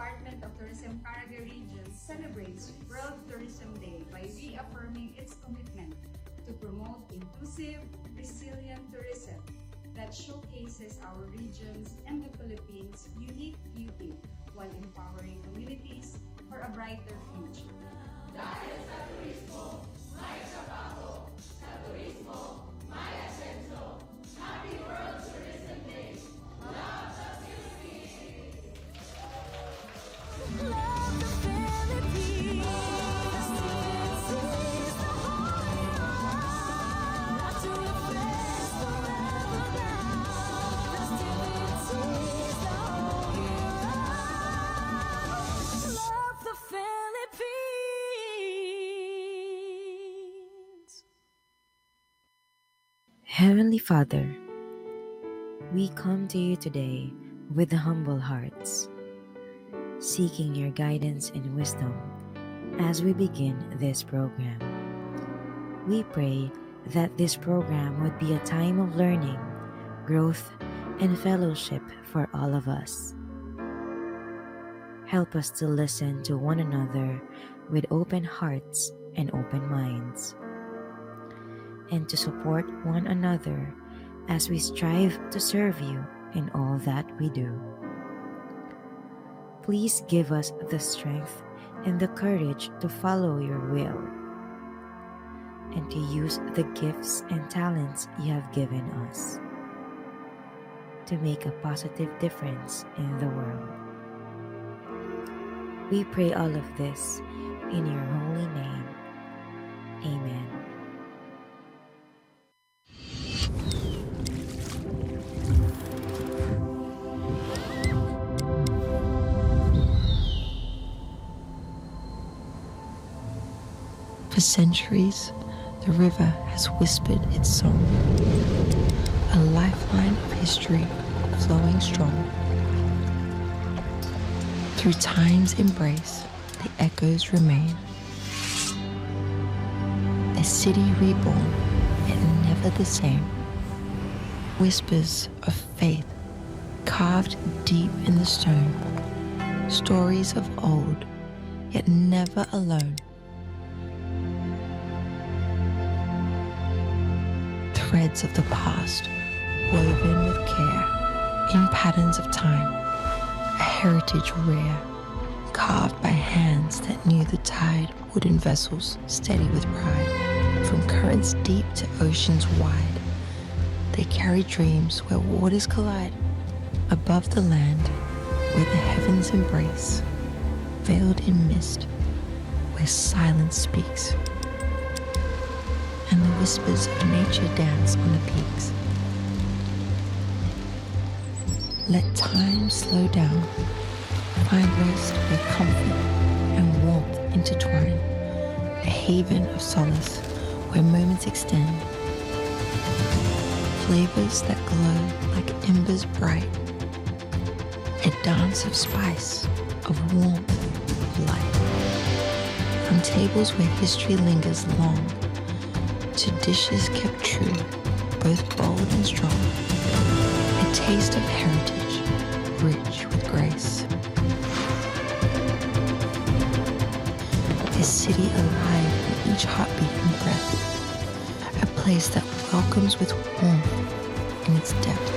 Department of Tourism Caraga Region celebrates World Tourism Day by reaffirming its commitment to promote inclusive, resilient tourism that showcases our region's and the Philippines' unique beauty while empowering communities for a brighter future. Love the Philippines. Sees the holy land. Not to replace forever bound. Festivities, the whole year round. Love the Philippines. Heavenly Father, we come to you today with humble hearts, seeking your guidance and wisdom as we begin this program. We pray that this program would be a time of learning, growth, and fellowship for all of us. Help us to listen to one another with open hearts and open minds, and to support one another as we strive to serve you in all that we do. Please give us the strength and the courage to follow your will and to use the gifts and talents you have given us to make a positive difference in the world. We pray all of this in your holy name. Amen. For centuries, the river has whispered its song, a lifeline of history flowing strong. Through time's embrace, the echoes remain. A city reborn, yet never the same. Whispers of faith carved deep in the stone. Stories of old, yet never alone. Threads of the past, woven with care, in patterns of time, a heritage rare, carved by hands that knew the tide, wooden vessels steady with pride. From currents deep to oceans wide, they carry dreams where waters collide. Above the land, where the heavens embrace, veiled in mist, where silence speaks, and the whispers of nature dance on the peaks. Let time slow down, find rest where comfort and warmth intertwine, a haven of solace where moments extend, flavors that glow like embers bright, a dance of spice, of warmth, of light. From tables where history lingers long, to dishes kept true, both bold and strong. A taste of heritage, rich with grace. A city alive in each heartbeat and breath. A place that welcomes with warmth in its depth.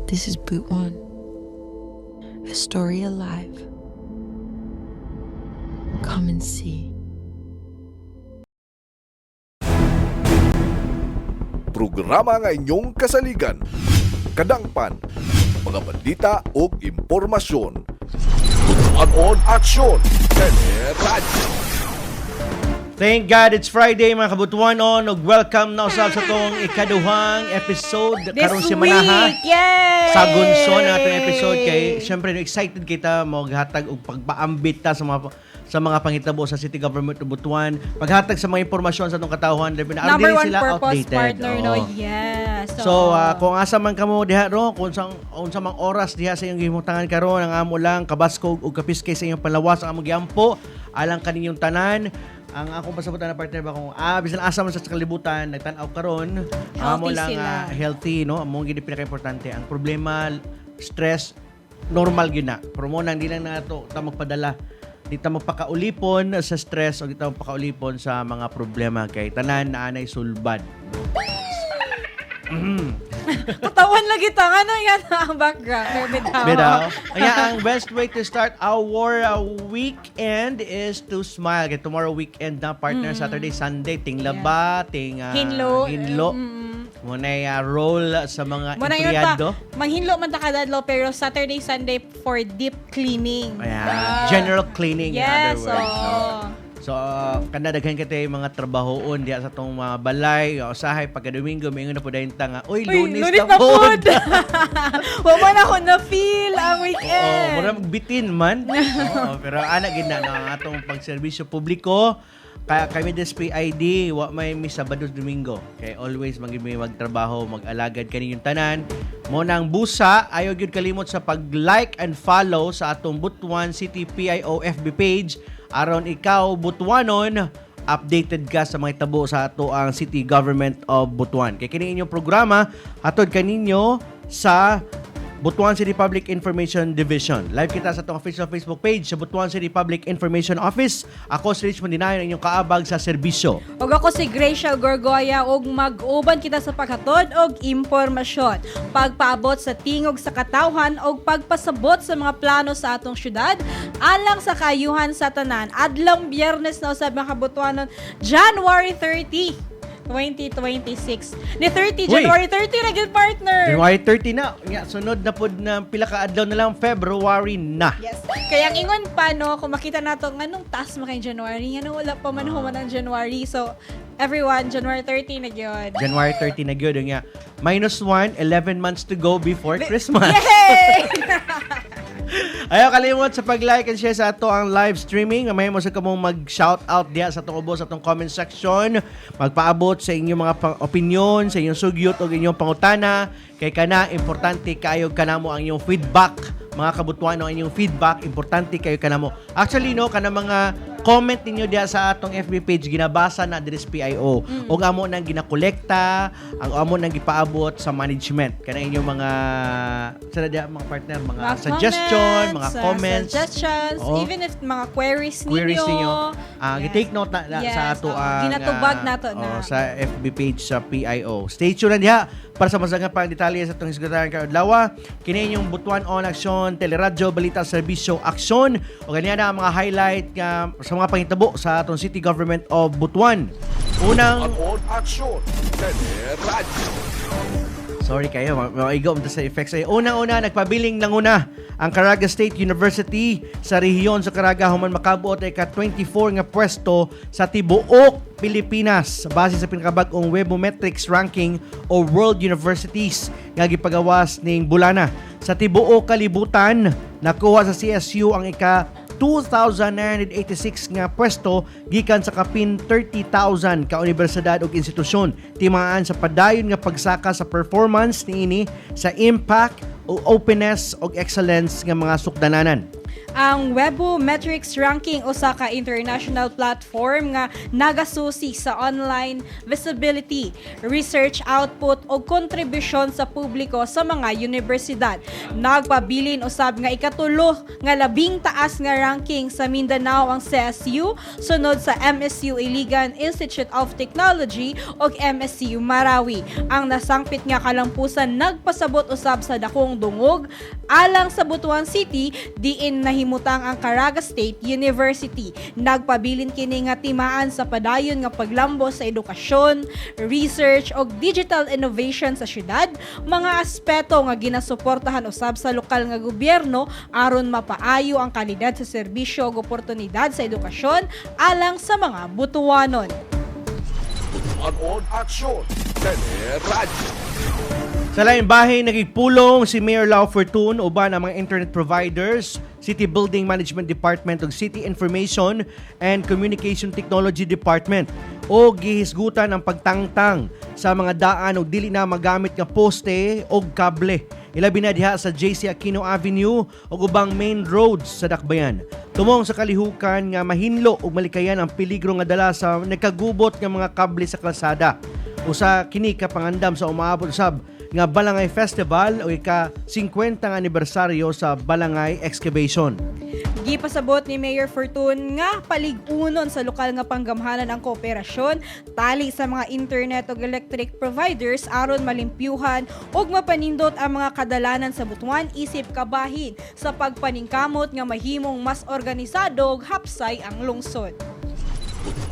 This is Boot One, a story alive. Come and see. Programa nga inyong kasaligan, kadangpan, mga balita o impormasyon. Butuan aksyon, Teleradyo. Thank God it's Friday mga kabutuan ug welcome na usab sa tong ikaduhang episode karong semana week, yay! sa Gunson na atong episode kay syempre excited kita mo maghatag og pagpaambit ta sa mga panghitabo sa City Government of Butuan, paghatag sa mga impormasyon sa atong katawhan Number one sila purpose outdated. partner, no? Oo. Yes. So, kung asa man kamo diha ro, kung sa mga oras diha sa iyong gihimutangan karon, ang amo lang kabaskog ug kapiskay sa iyong palawas ang amo giampo alang kaninyong tanan. Ang akong pasabutan na partner ba kung bisan asa man sa kalibutan nagtan-aw karon, amo lang sila. healthy, no? Amo gid pinaka-importante. Ang problema, stress, normal gyud na. Pero mo nang di lang nato ta magpadala. Di ta magpakaulipon sa stress o di ta magpakaulipon sa mga problema kay tanan na anay sulbad. Tatawan lagi ta. Ano yan ang background? Bitaw. Kaya ang best way to start our weekend is to smile. Kaya tomorrow weekend na partner, Saturday, Sunday, ting laba, ting Hinlo. hinlo. Muna'y roll sa mga Muna yun pa, empleyado. manghinlo man ta kadadlaw pero Saturday, Sunday for deep cleaning. Ayan. General cleaning in Yes, other words. No? oo. So, kanda daghan kita yung mga trabahoon diya sa tong mga balay, usahay pagka Domingo, may na po dahil tanga, uy, lunis na pod. Wala na ako na-feel ang Oo, weekend. mura magbitin man. Oo, pero anak gid na ang atong pagserbisyo publiko. Kaya kami des PID, wa may miss Sabado Domingo. Kaya always may magtrabaho, mag-alagad kaninyong tanan. Mo nang busa, ayaw gyud kalimot sa pag-like and follow sa atong Butuan City PIO FB page. Aron ikaw Butuanon, updated ka sa mga tabo sa ato ang City Government of Butuan. Kaya kini inyong programa hatod kaninyo sa Butuan City Public Information Division. Live kita sa itong official Facebook page sa Butuan City Public Information Office. Ako si Rich Mondinayon, inyong kaabag sa serbisyo. Og ako si Gracia Gorgoya og mag-uban kita sa paghatod og impormasyon, pagpaabot sa tingog sa katawhan og pagpasabot sa mga plano sa atong syudad alang sa kayuhan sa tanan. Adlong Biyernes na usab mga kabutuanon, January 30. 2026. Ni 30, Uy! January 30 na gyud partner. January 30 na. Nga, sunod na pod na pila ka adlaw na lang, February na. Yes. Kaya ang ingon pa no, kung makita nato nganong taas man kay January, ngano wala pa man human ang January. So everyone, January 30 na gyud. January 30 na gyud nga. -1, 11 months to go before Christmas. Yay! Ayaw kalimot sa pag-like and share sa ato ang live streaming. May mo sa kamong mag-shoutout diya sa itong ubos sa itong comment section. Magpaabot sa inyong mga opinion, sa inyong sugyot o inyong pangutana. Kay kana, importante kayo kanamo ang inyong feedback. Mga kabutuan ang inyong feedback, importante kayo kanamo. Actually, no, kana mga comment ninyo diya sa atong FB page, ginabasa na Adres PIO. O amo nang ginakolekta, ang amo nang gipaabot sa management. Kana inyong mga mga partner, mga suggestion, mga comments. Suggestions, Oo. even if mga queries Queries ninyo. ninyo. Yes. Gi-take note na Yes, sa ato oo. ang Ginatubag nato na. sa FB page sa PIO. Stay tuned diha para sa masagang pang detalye sa itong Secretary Kaudlawa. Kini yung Butuan On Aksyon, Teleradyo, Balita, Serbisyo, Aksyon. O ganyan na ang mga highlight sa mga pangitabo sa atong City Government of Butuan. Unang Butuan aksyon, Teleradyo. Sorry kayo, maigaw mo sa effects. Unang-una, nagpabiling nanguna ang Caraga State University sa rehiyon sa Caraga human makabuot ay ka-24 nga pwesto sa tibuok Pilipinas base sa pinakabag-ong Webometrics ranking o World Universities nga gipagawas ning bulana. Sa tibuok kalibutan, nakuha sa CSU ang ika 2,986 nga pwesto gikan sa kapin 30,000 ka universidad ug institusyon timaan sa padayon nga pagsaka sa performance niini sa impact o openness ug excellence nga mga sukdananan. Ang Webometrics ranking usa ka international platform nga nagasusi sa online visibility, research output o kontribusyon sa publiko sa mga universidad. Nagpabilin usab nga ikatulo nga labing taas nga ranking sa Mindanao ang CSU, sunod sa MSU Iligan Institute of Technology o MSU Marawi. Ang nasangpit nga kalampusan nagpasabot usab sa dakong dungog alang sa Butuan City diin nahimutang ang Caraga State University. Nagpabilin kini nga timaan sa padayon nga paglambo sa edukasyon, research o digital innovation sa syudad, mga aspeto nga ginasuportahan usab sa lokal nga gobyerno aron mapaayo ang kalidad sa serbisyo ug oportunidad sa edukasyon alang sa mga Butuanon. Butuanon Aksyon, Teleradyo. Sa laing bahay, nagigpulong si Mayor Lau Fortun uban ang mga internet providers, City Building Management Department ug City Information and Communication Technology Department o gihisgutan ang pagtangtang sa mga daan o dili na magamit nga poste o kable. Ilabi na diha sa JC Aquino Avenue o ubang main roads sa Dakbayan. Tumong sa kalihukan nga mahinlo ug malikayan ang peligro nga dala sa nagkagubot nga mga kable sa kalsada. Usa kini ka pangandam sa umaabot usab nga Balangay Festival o ika-50 nga anibersaryo sa Balangay Excavation. Gipasabot ni Mayor Fortun nga paligunon sa lokal nga panggamhanan ang kooperasyon tali sa mga internet ug electric providers aron malimpyuhan ug mapanindot ang mga kadalanan sa Butuan isip kabahin sa pagpaningkamot nga mahimong mas organisado ug hapsay ang lungsod.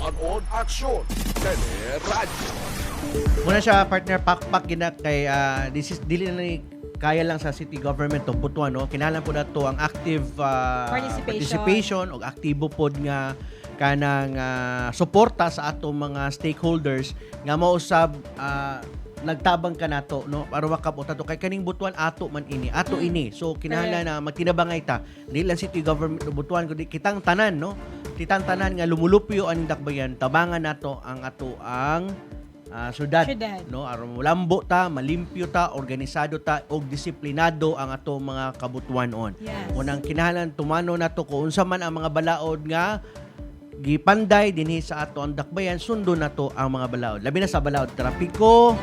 Butuanon Aksyon, Teleradyo. Muna siya partner pakpak gina kay dili na ni kaya lang sa city government of Butuan, no? Kinahanglan po nato ang active participation o aktibo pod nga kanang suporta sa atong mga stakeholders nga mausab nagtabang ka nato, no, para makabot ato kay kaning Butuan ato man ini so kinahanglan na magtinabangay ta dili lang city government of Butuan kundi kitang tanan, no, kitang tanan nga lumulupyo aning Dakbayan tabangan nato ang ato ang syudad, no, aron lambo ta, malimpyo ta, organisado ta og disiplinado ang ato mga kabutuanon. Yes. Unang kinahanglan tumano nato kung unsa man ang mga balaod nga gipanday dinhi sa ato ang Dakbayan, sundo nato ang mga balaod. Labi na sa balaod trapiko,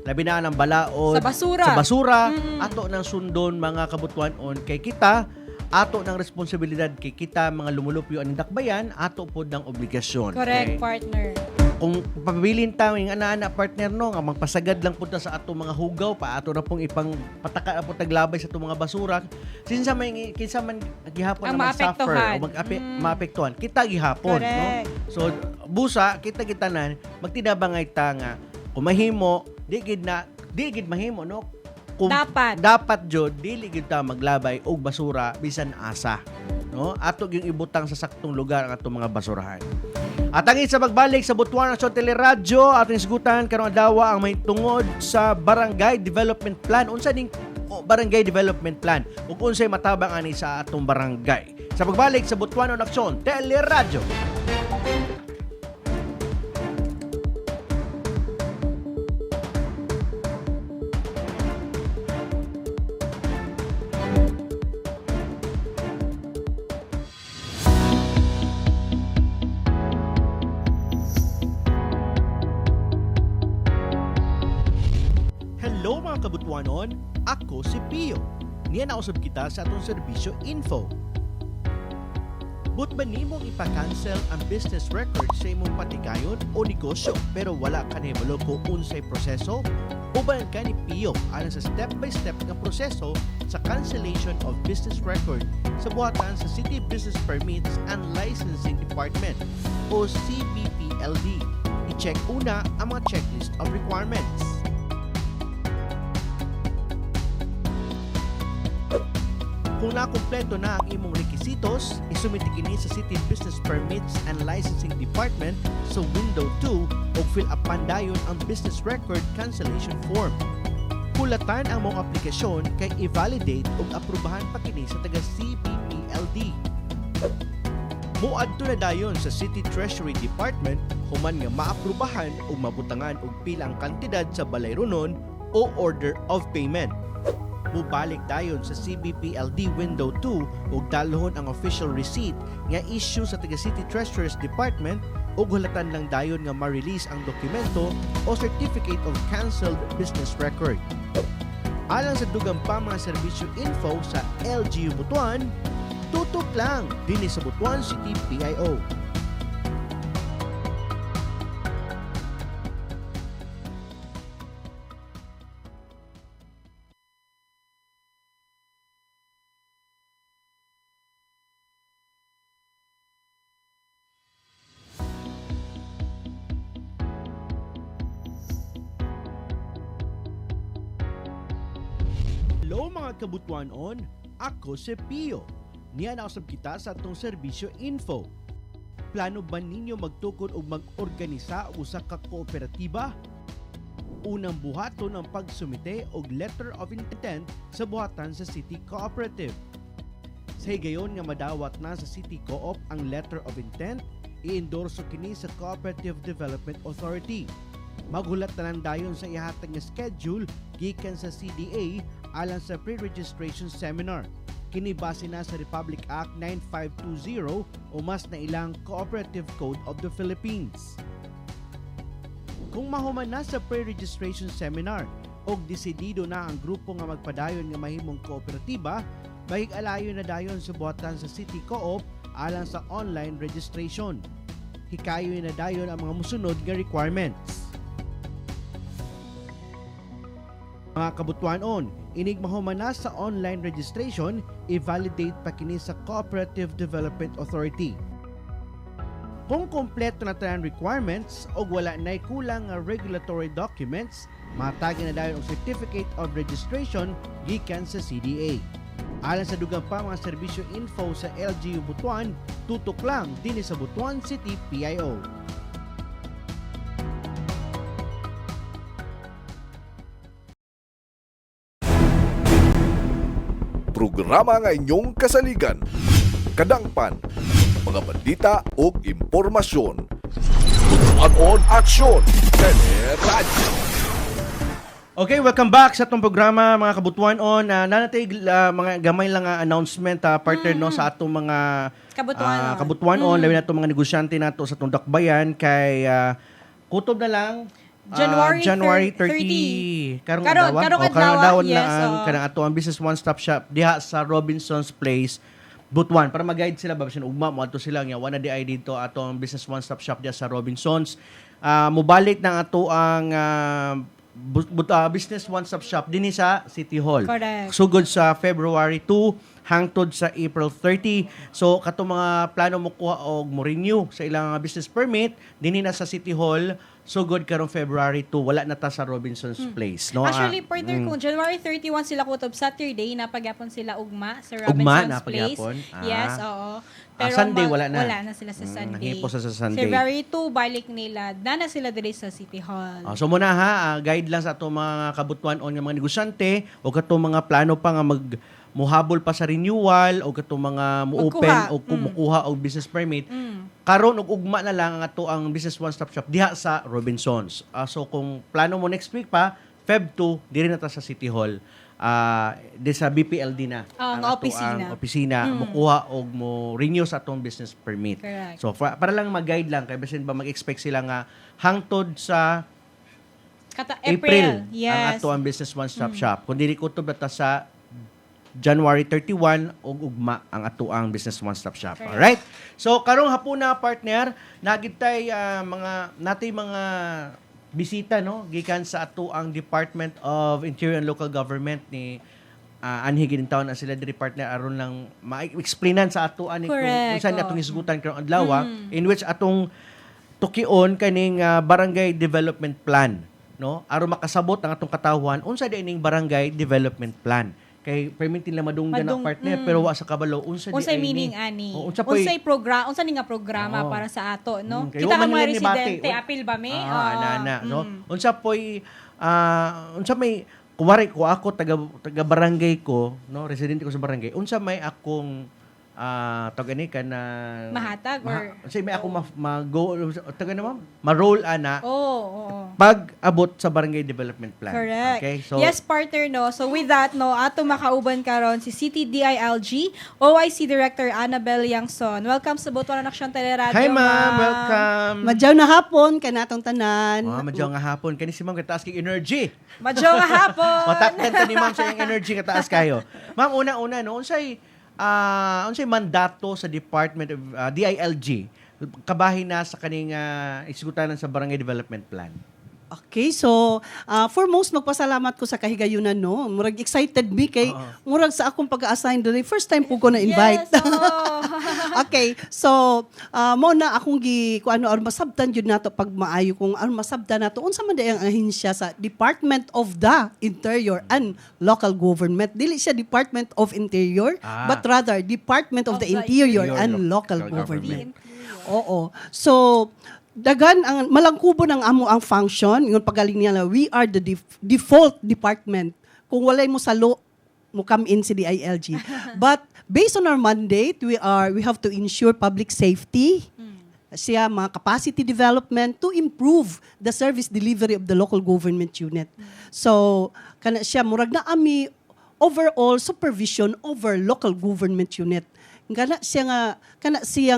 labi na ang balaod sa basura. Ato nang sundon mga kabutuanon kay kita ato ng responsibilidad kay kita mga lumulupyo ang Dakbayan, ato pod ng obligasyon. Correct, Okay? partner. Kung pabilin ta yung ana-ana partner, no, nga magpasagad lang punta sa ato mga hugaw pa ato na pong ipang pataka po taglabay sa ato mga basura kinsa man gihapon Ang na mag-suffer maapektuhan. o maapektuhan kita gihapon, no. Correct. So busa kita gitanan magtinabangay ta nga kung mahimo di gid mahimo, no, kung dapat jud dili gid ta maglabay og basura bisan asa, no, ato yung ibutang sa saktong lugar ang atong mga basurahan. At ang isa magbalik sa Butuan Aksyon Teleradyo ating isgutan karong adlaw ang may tungod sa Barangay Development Plan. Unsa ning Barangay Development Plan ug unsay matabang ani sa atong barangay. Sa pagbalik sa Butuan Aksyon Teleradyo. Hello mga kabutuanon, ako si Pio. Niya nausab kita sa atong serbisyo info. But ba nimong ipa-cancel ang business record sa imong patikayon o negosyo pero wala ka nahibalo kung unsay proseso? Uban ka ni Pio alang sa step-by-step nga proseso sa cancellation of business record sa buhatan sa City Business Permits and Licensing Department o CBPLD. I-check una ang mga checklist of requirements. Kung nakumpleto na ang imong requisitos, isumiti kini sa City Business Permits and Licensing Department sa Window 2 o fill upan dayon ang Business Record Cancellation Form. Kulatan ang mong aplikasyon kay i-validate o aprubahan pa kini sa taga CBPLD. Muadto na dayon sa City Treasury Department human nga maaprubahan o mabutangan og pilang kantidad sa balayronon o order of payment. mubalik dayon sa CBPLD Window 2 ug dalhon ang official receipt nga issue sa taga City Treasurer's Department ug hulatan lang dayon nga ma-release ang dokumento o Certificate of Cancelled Business Record. Alang sa dugang pa mga serbisyo info sa LGU Butuan, tutok lang dinhi sa Butuan City PIO. Hello mga kabutuanon, ako si Pio. Niya nausap kita sa atong serbisyo info. Plano ba ninyo magtukod o mag-organisa usa ka kooperatiba? Unang buhaton ang pagsumite og letter of intent sa buhatan sa City Cooperative. Sa higayon nga madawat na sa City Co-op ang letter of intent, i-endorso kini sa Cooperative Development Authority. Maghulat na lang dayon sa ihatag nga schedule gikan sa CDA alang sa pre-registration seminar. Kini base na sa Republic Act 9520 o mas na ilang Cooperative Code of the Philippines. Kung mahuman na sa pre-registration seminar o desidido na ang grupo nga magpadayon nga mahimong kooperatiba, mahig-alayo na dayon sa buhatan sa City Co-op alang sa online registration. Hikayo na dayon ang mga musunod nga requirements. Mga kabutuanon, inig mahuman na sa online registration, i-validate pa kini sa Cooperative Development Authority. Kung kompleto na tanan requirements o wala na'y kulang nga regulatory documents, matagin na dayon og Certificate of Registration gikan sa CDA. Alang sa dugang pa mga serbisyo info sa LGU Butuan, tutok lang dinhi sa Butuan City PIO. Programa nga inyong kasaligan, kadangpan, mga balita o impormasyon. Butuan Aksyon, Teleradyo. Okay, welcome back sa itong programa mga kabutuan on. Nanatay mga gamay lang nga announcement partner no sa atong mga kabutuan on, labi na itong mga negosyante nato sa itong dakbayan kay kutob na lang January 30. Karong adlaw yes, na ang kanang ato ang Business One Stop Shop diha sa Robinson's Place Butuan para mag-guide sila ba bisan ugma mo adto sila nga wala di ay dito ato ang Business One Stop Shop diha sa Robinson's. Mubalik na ato ang Business One Stop Shop dinhi sa City Hall. Correct. Sugod sa February 2 hangtod sa April 30. So kato mga plano mo kuha og mo renew sa ilang business permit dinhi na sa City Hall. Sugod karong February 2 wala na ta sa Robinson's Place, no? Actually, partner kung January 31 sila kutob Saturday, napagyapon sila ugma sa Ugma, Robinson's Place. napagyapon? Yes, oo. Pero Sunday wala na. Wala na sila sa Sunday. Nanghipo sa Sunday. February 2 balik nila. Na sila diri sa City Hall. So muna ha, guide lang sa ato mga kabutuan on nga mga negosyante o kato mga plano pa nga muhabol pa sa renewal o kato mga mu-open o kumukuha og business permit. Karon og ugma na lang ang ato ang Business One Stop Shop diha sa Robinsons. So kung plano mo next week pa, Feb 2 diri na ta sa City Hall. Di sa BPLD na ang opisina mukuha og mo renew sa atong business permit. Correct. So para lang mag-guide lang kay basin ba mag-expect sila nga hangtod sa April yes. ang ato ang Business One Stop Shop. Kung dili kutob na ta sa January 31 og ugma ang ato ang Business One Stop Shop. Correct. Alright? So karong hapuna partner, nagitay mga bisita no gikan sa ato ang Department of Interior and Local Government ni anhi ginintaw na sila diri partner aron lang ma-explainan sa ato ani kung unsa ni atong hisgutan karong adlaw in which atong tukion kaning barangay development plan no aron makasabot ang atong katawhan unsa di ining barangay development plan kay permitin lang madunggan ang partner pero wa sa kabalo unsa meaning ani programa unsa ni nga programa para sa ato no kaya kita man ang mga nila nibati. residente apil ba mi no unsa may kuwari ko ako taga barangay ko no residente ko sa barangay unsa may akong tagani ka na mahatag or say may ako ma-go taga naman ma-roll ana pag-abot sa barangay development plan. Correct. Okay? So, yes, partner, no? So with that, no, ato makauban karon si City DILG, OIC Director Annabel Yangson. Welcome sa Butuan Aksyon Teleradyo, hi ma'am, welcome. Madyaw na hapon, kanatong tanan. Madyaw nga hapon. Kani si ma'am kataas kay energy. Madyo nga hapon. Matakdan ta ni ma'am sa iyang energy kataas kayo. Ma'am, una-una, no, unsay mandato sa Department of DILG kabahin na sa kaning isgutanan sa Barangay Development Plan? Okay, so foremost magpasalamat ko sa kahigayunan, no. Murag excited mi kay murag sa akong pag-assign diri. First time po ko na invite. Yes, oo. Okay, so mo na akong kung ano masabtan jud nato pag maayo kung ano masabtan nato unsa man dayang ahensya sa Department of the Interior and Local Government. Dili siya Department of Interior, but rather Department of the Interior and Local Government. Oo. So dagan ang malangkubo ng amo ang function, yung pagaling niya na we are the default department. Kung walay mo sa law, mo come in si DILG. But based on our mandate, we have to ensure public safety, siya mga capacity development to improve the service delivery of the local government unit. So kana siya murag na ami overall supervision over local government unit. Kana siya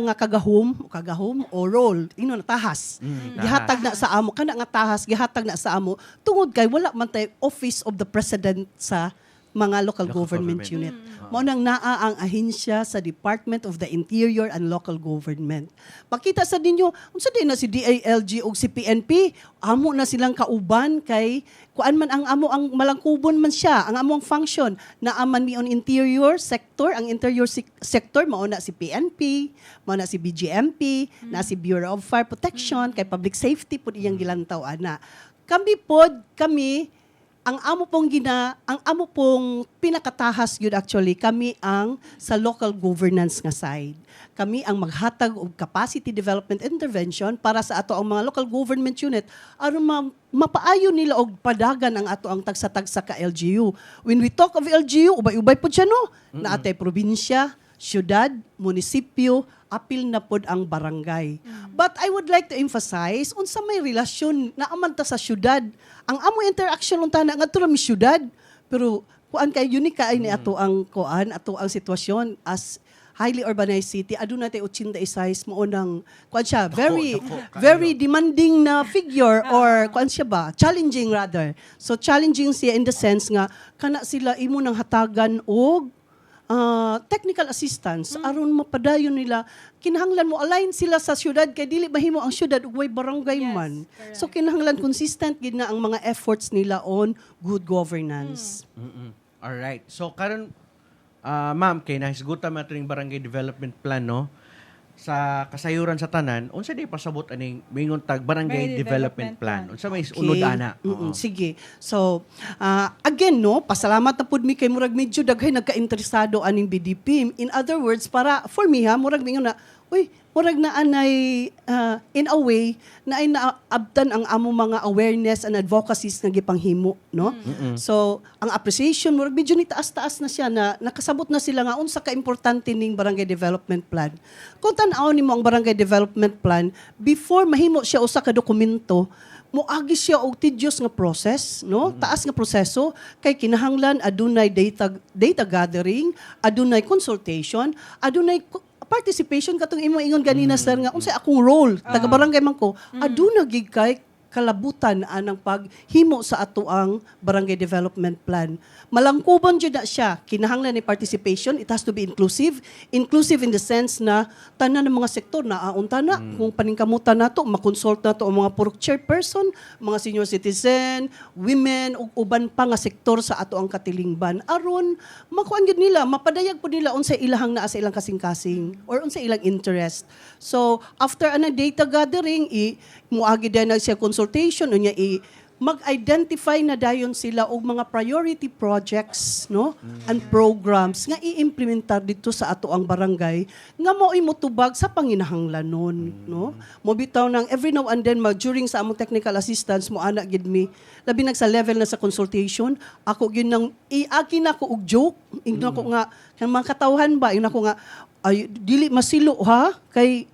nga kagahom o role natahas. Gihatag na sa amo kana nga tahas gihatag na sa amo tungod kay wala man tay office of the president sa mga local government unit. Mao nang naa ang ahensya sa Department of the Interior and Local Government. Pakita sa ninyo unsa din na si DILG ug si PNP, amo na silang kauban kay kuan man ang amo ang malangkubon man siya, ang among function na aman mi on interior sector, ang interior sector mao na si PNP, mao na si BGMP, na si Bureau of Fire Protection, kay public safety pud iyang gilantaw ana. Kami ang amo pong pinakatahas yun actually, kami ang sa local governance nga side. Kami ang maghatag og capacity development intervention para sa ato ang mga local government unit aron mapaayo nila og padagan ang ato ang tagsa-tagsa ka LGU. When we talk of LGU, ubay-ubay pud siya no. Naatay probinsya, syudad, munisipyo, apil na pod ang barangay. But I would like to emphasize unsa may relasyon na amanta sa syudad. Ang amo interaction unta na ngadto mi syudad, pero kuan kay unique kay ni ato ang sitwasyon as highly urbanized city. Aduna tay 86 mo nang kuan siya very demanding na figure or kuan siya ba challenging rather. So challenging siya in the sense nga kana sila imo nang hatagan og technical assistance aron mapadayon nila kinahanglan mo align sila sa syudad kay dili mahimo ang syudad ug way barangay man. So kinahanglan consistent gid na ang mga efforts nila on good governance. All right. So karon ma'am kay nahisgutan man ato ning barangay development plan no sa kasayuran sa tanan unsa day pasabot aning mingon tag barangay development plan unsa may unod ana. Sige. So again no pasalamat na pud mi kay murag medyo daghay nagka-interesado aning BDP. In other words para for me murag mingon na murag na anay in a way na ay naabtan ang amo mga awareness and advocacies nga gipanghimo no. So ang appreciation murag medyo ni taas-taas na siya na nakasabot na sila nga unsa ka importante ning barangay development plan. Kung tan-aw nimo ang barangay development plan before mahimo siya usa ka dokumento moagi siya og tedious nga process no taas nga proseso kay kinahanglan adunay data gathering, adunay consultation, adunay participation katong imo ingon ganina sir nga unsay akong role taga barangay man ko aduna gid kay kalabutan anang paghimo sa ato ang barangay development plan. Malangkubon jud na siya kinahanglan ni participation, it has to be inclusive in the sense na tanan ng mga sektor na aunta na kung paningkamutan nato makonsult nato ang mga purok chairperson, mga senior citizen, women ug uban pa nga sektor sa ato ang katilingban aron makuan gyud nila mapadayag pud nila unsay ilahang naa sa ilang kasing-kasing or unsay ilang interest. So after ana data gathering muagi din na siya consultation unya mag-identify na dayon sila og mga priority projects no and programs nga i-implementar dito sa ato ang barangay nga mao'y motubag sa panginahanglanon no mo bitaw nang every now and then during sa among technical assistance mo ana gid mi labi nag sa level na sa consultation ako gyud nang iaki na ko og joke ingno ko nga kan mga katawhan ba ina ko nga ay dili masilo ha kay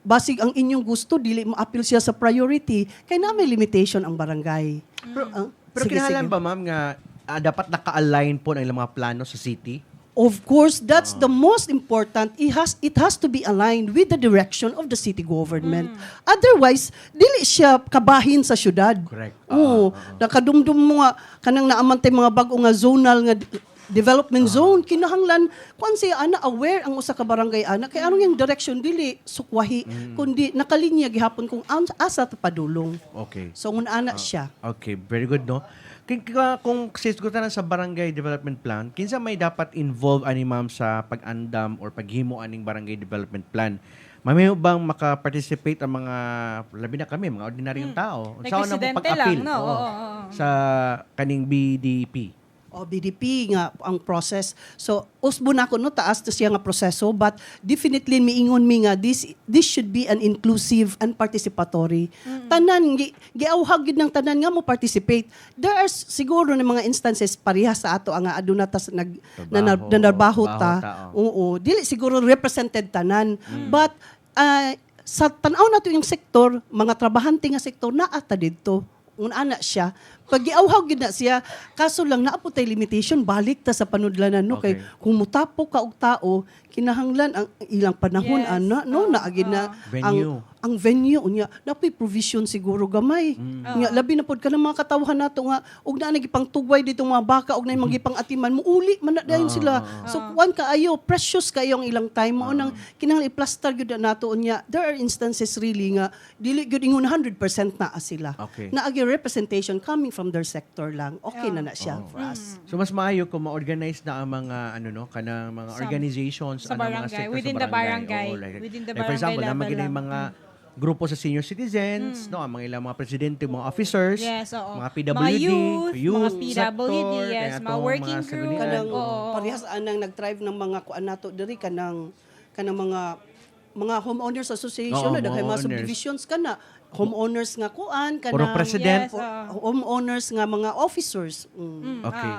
basig ang inyong gusto dili ma-appeal siya sa priority kay na may limitation ang barangay. Pero kinahanglan ba, ma'am, nga dapat naka-align po ng ilang mga plano sa city? Of course, that's the most important. It has to be aligned with the direction of the city government. Otherwise, dili siya kabahin sa syudad. Correct. Oo. Nakadumdum mo nga kanang naamantay mga bag-o nga zonal nga development zone kinahanglan kun siya ana aware ang usa ka barangay ana kay anong yung direction dili sukwahi kundi nakalinya gihapon kung asa ta padulong. Okay. So ngun ana siya. Okay, very good, no? Kung sisgutan sa barangay development plan, kinsa may dapat involve ani ma'am sa pag-andam or paghimo aning barangay development plan? May bang maka-participate ang mga, labi na kami, mga ordinaryong tao? Like Saan na mo presidente pag-appeal? lang, no? Oo. Oo. Sa kaning BDP? O BDP nga ang process. So usbo na ko no taas to siya nga proseso but definitely miingon mi nga this should be an inclusive and participatory. Tanan giawhag gid ng tanan nga mo participate. There are siguro na mga instances pareha sa ato nga aduna tas nanarbaho ta. Oo, dili siguro represented tanan but sa tan-aw nato yung sektor, mga trabahante nga sektor naa ta didto. Una siya. Pag giawhag gid na siya, kaso lang naa po tay limitation, balik ta sa panudlanan no Okay. kay kung mutapo ka og tao, kinahanglan ang ilang panahon Yes. ana no naagid na Venue. ang venue unya napoy provision siguro gamay. Nya labi na pod ka ng mga katawhan nato nga og naa nagipangtugway dito mga baka og na magipang atiman muuli man na dayon sila. So kuan kaayo precious kayo ang ilang time mo nang kinahanglan i-plaster gyud nato unya. There are instances really nga dili gyud ingon 100% na sila. Okay. Naagi representation coming from their sector lang. Okay na siya for us. So mas maayo kung ma-organize na ang mga kanang mga organizations sa mga barangay, sector within sa the barangay. Oo, Within the for barangay example, level naman lang. yung mga grupo sa senior citizens, no, ang mga ilang mga presidente, mga officers, Yes, oo. mga PWD, Mga youth, mga sector, PWD, yes, kaya mga itong working mga group. sanggunian. Kanang Oo. parehas anang nag-thrive ng mga kuan nato diri kanang mga homeowners association Oo, na daghay mga homeowners. subdivisions kana homeowners nga kuan Puro kanang president. Yes, homeowners nga mga officers. Okay.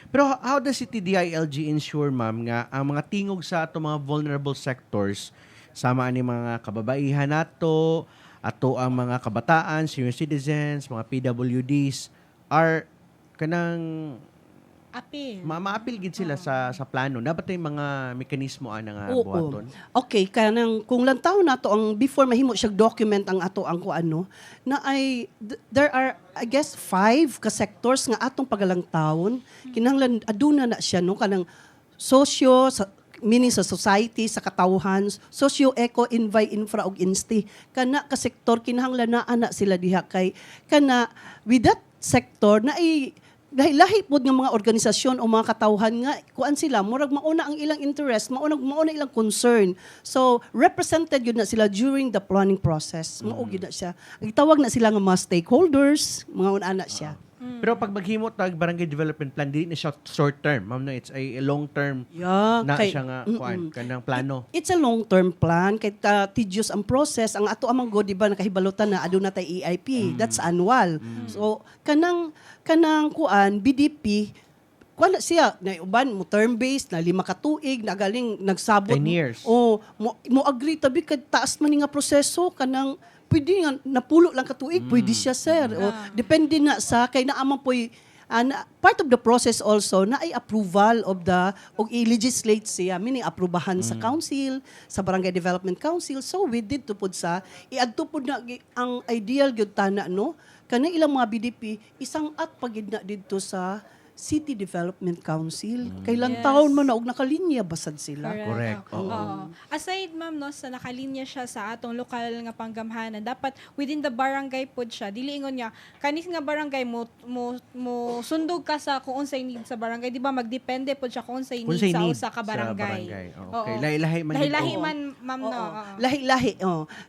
Pero how does City DILG ensure, ma'am, nga ang mga tingog sa ato mga vulnerable sectors, sama ni mga kababaihan nato, ato ang mga kabataan, senior citizens, mga PWDs, are kanang Apil. ma-appeal gid sila sa plano. Dapat may mga mekanismo nga Oo. buhaton. Okay, kanang kung lantaw nato ang before mahimo siya document ang ato ang kuano na ay there are I guess 5 ka sectors nga atong pagalangtawon kinahanglan aduna na siya no kanang meaning sa society, sa katawhan, socio-eco, infra ug insti. Kana ka sektor kinahanglan na ana sila diha kay kana with that sector na ay lahi pod nga mga organisasyon o mga katawhan nga kuan sila murag mauna ang ilang interest, mauna ilang concern. So represented yun na sila during the planning process. Mao gyud na siya. Gitawag na sila nga mga stakeholders, mga una siya. Pero pag maghimo tag barangay development plan, dili na siya short term. Ma'am, no, it's a long term Yeah, na kay- siya nga kuan kanang plano. It's a long-term plan kay tedious ang process. Ang ato amang go di ba nakahibalutan na aduna tay EIP. That's annual. So kanang kuan BDP kuan siya na uban mo term based na 5 ka tuig na galing nagsabot 10 years. mo agree tabi kay taas man ni nga proseso kanang pwede nga napulo lang ka tuig pwede siya sir o depende na sa kay naamang poy part of the process also na ay approval of the og i-legislate siya meaning aprubahan sa council sa barangay development council so we did to pud sa iadto pud na ang ideal gyud tana no kanang ilang mga BDP isang at pagid na didto sa City Development Council. Kailan Yes. taon man na og nakalinya basad sila. Correct. Oo. Oo. Aside, ma'am, no, sa nakalinya siya sa atong lokal nga panggamhanan, dapat within the barangay pod siya. Dili ingon niya, kanis nga barangay mo sundog ka sa kung unsay need sa barangay. Di ba magdepende pod siya kung unsay need sa usa ka barangay. Okay. Oo. Lahi-lahi man. Lahi-lahi yun. man, ma'am, no. Oo. Oo. Lahi-lahi.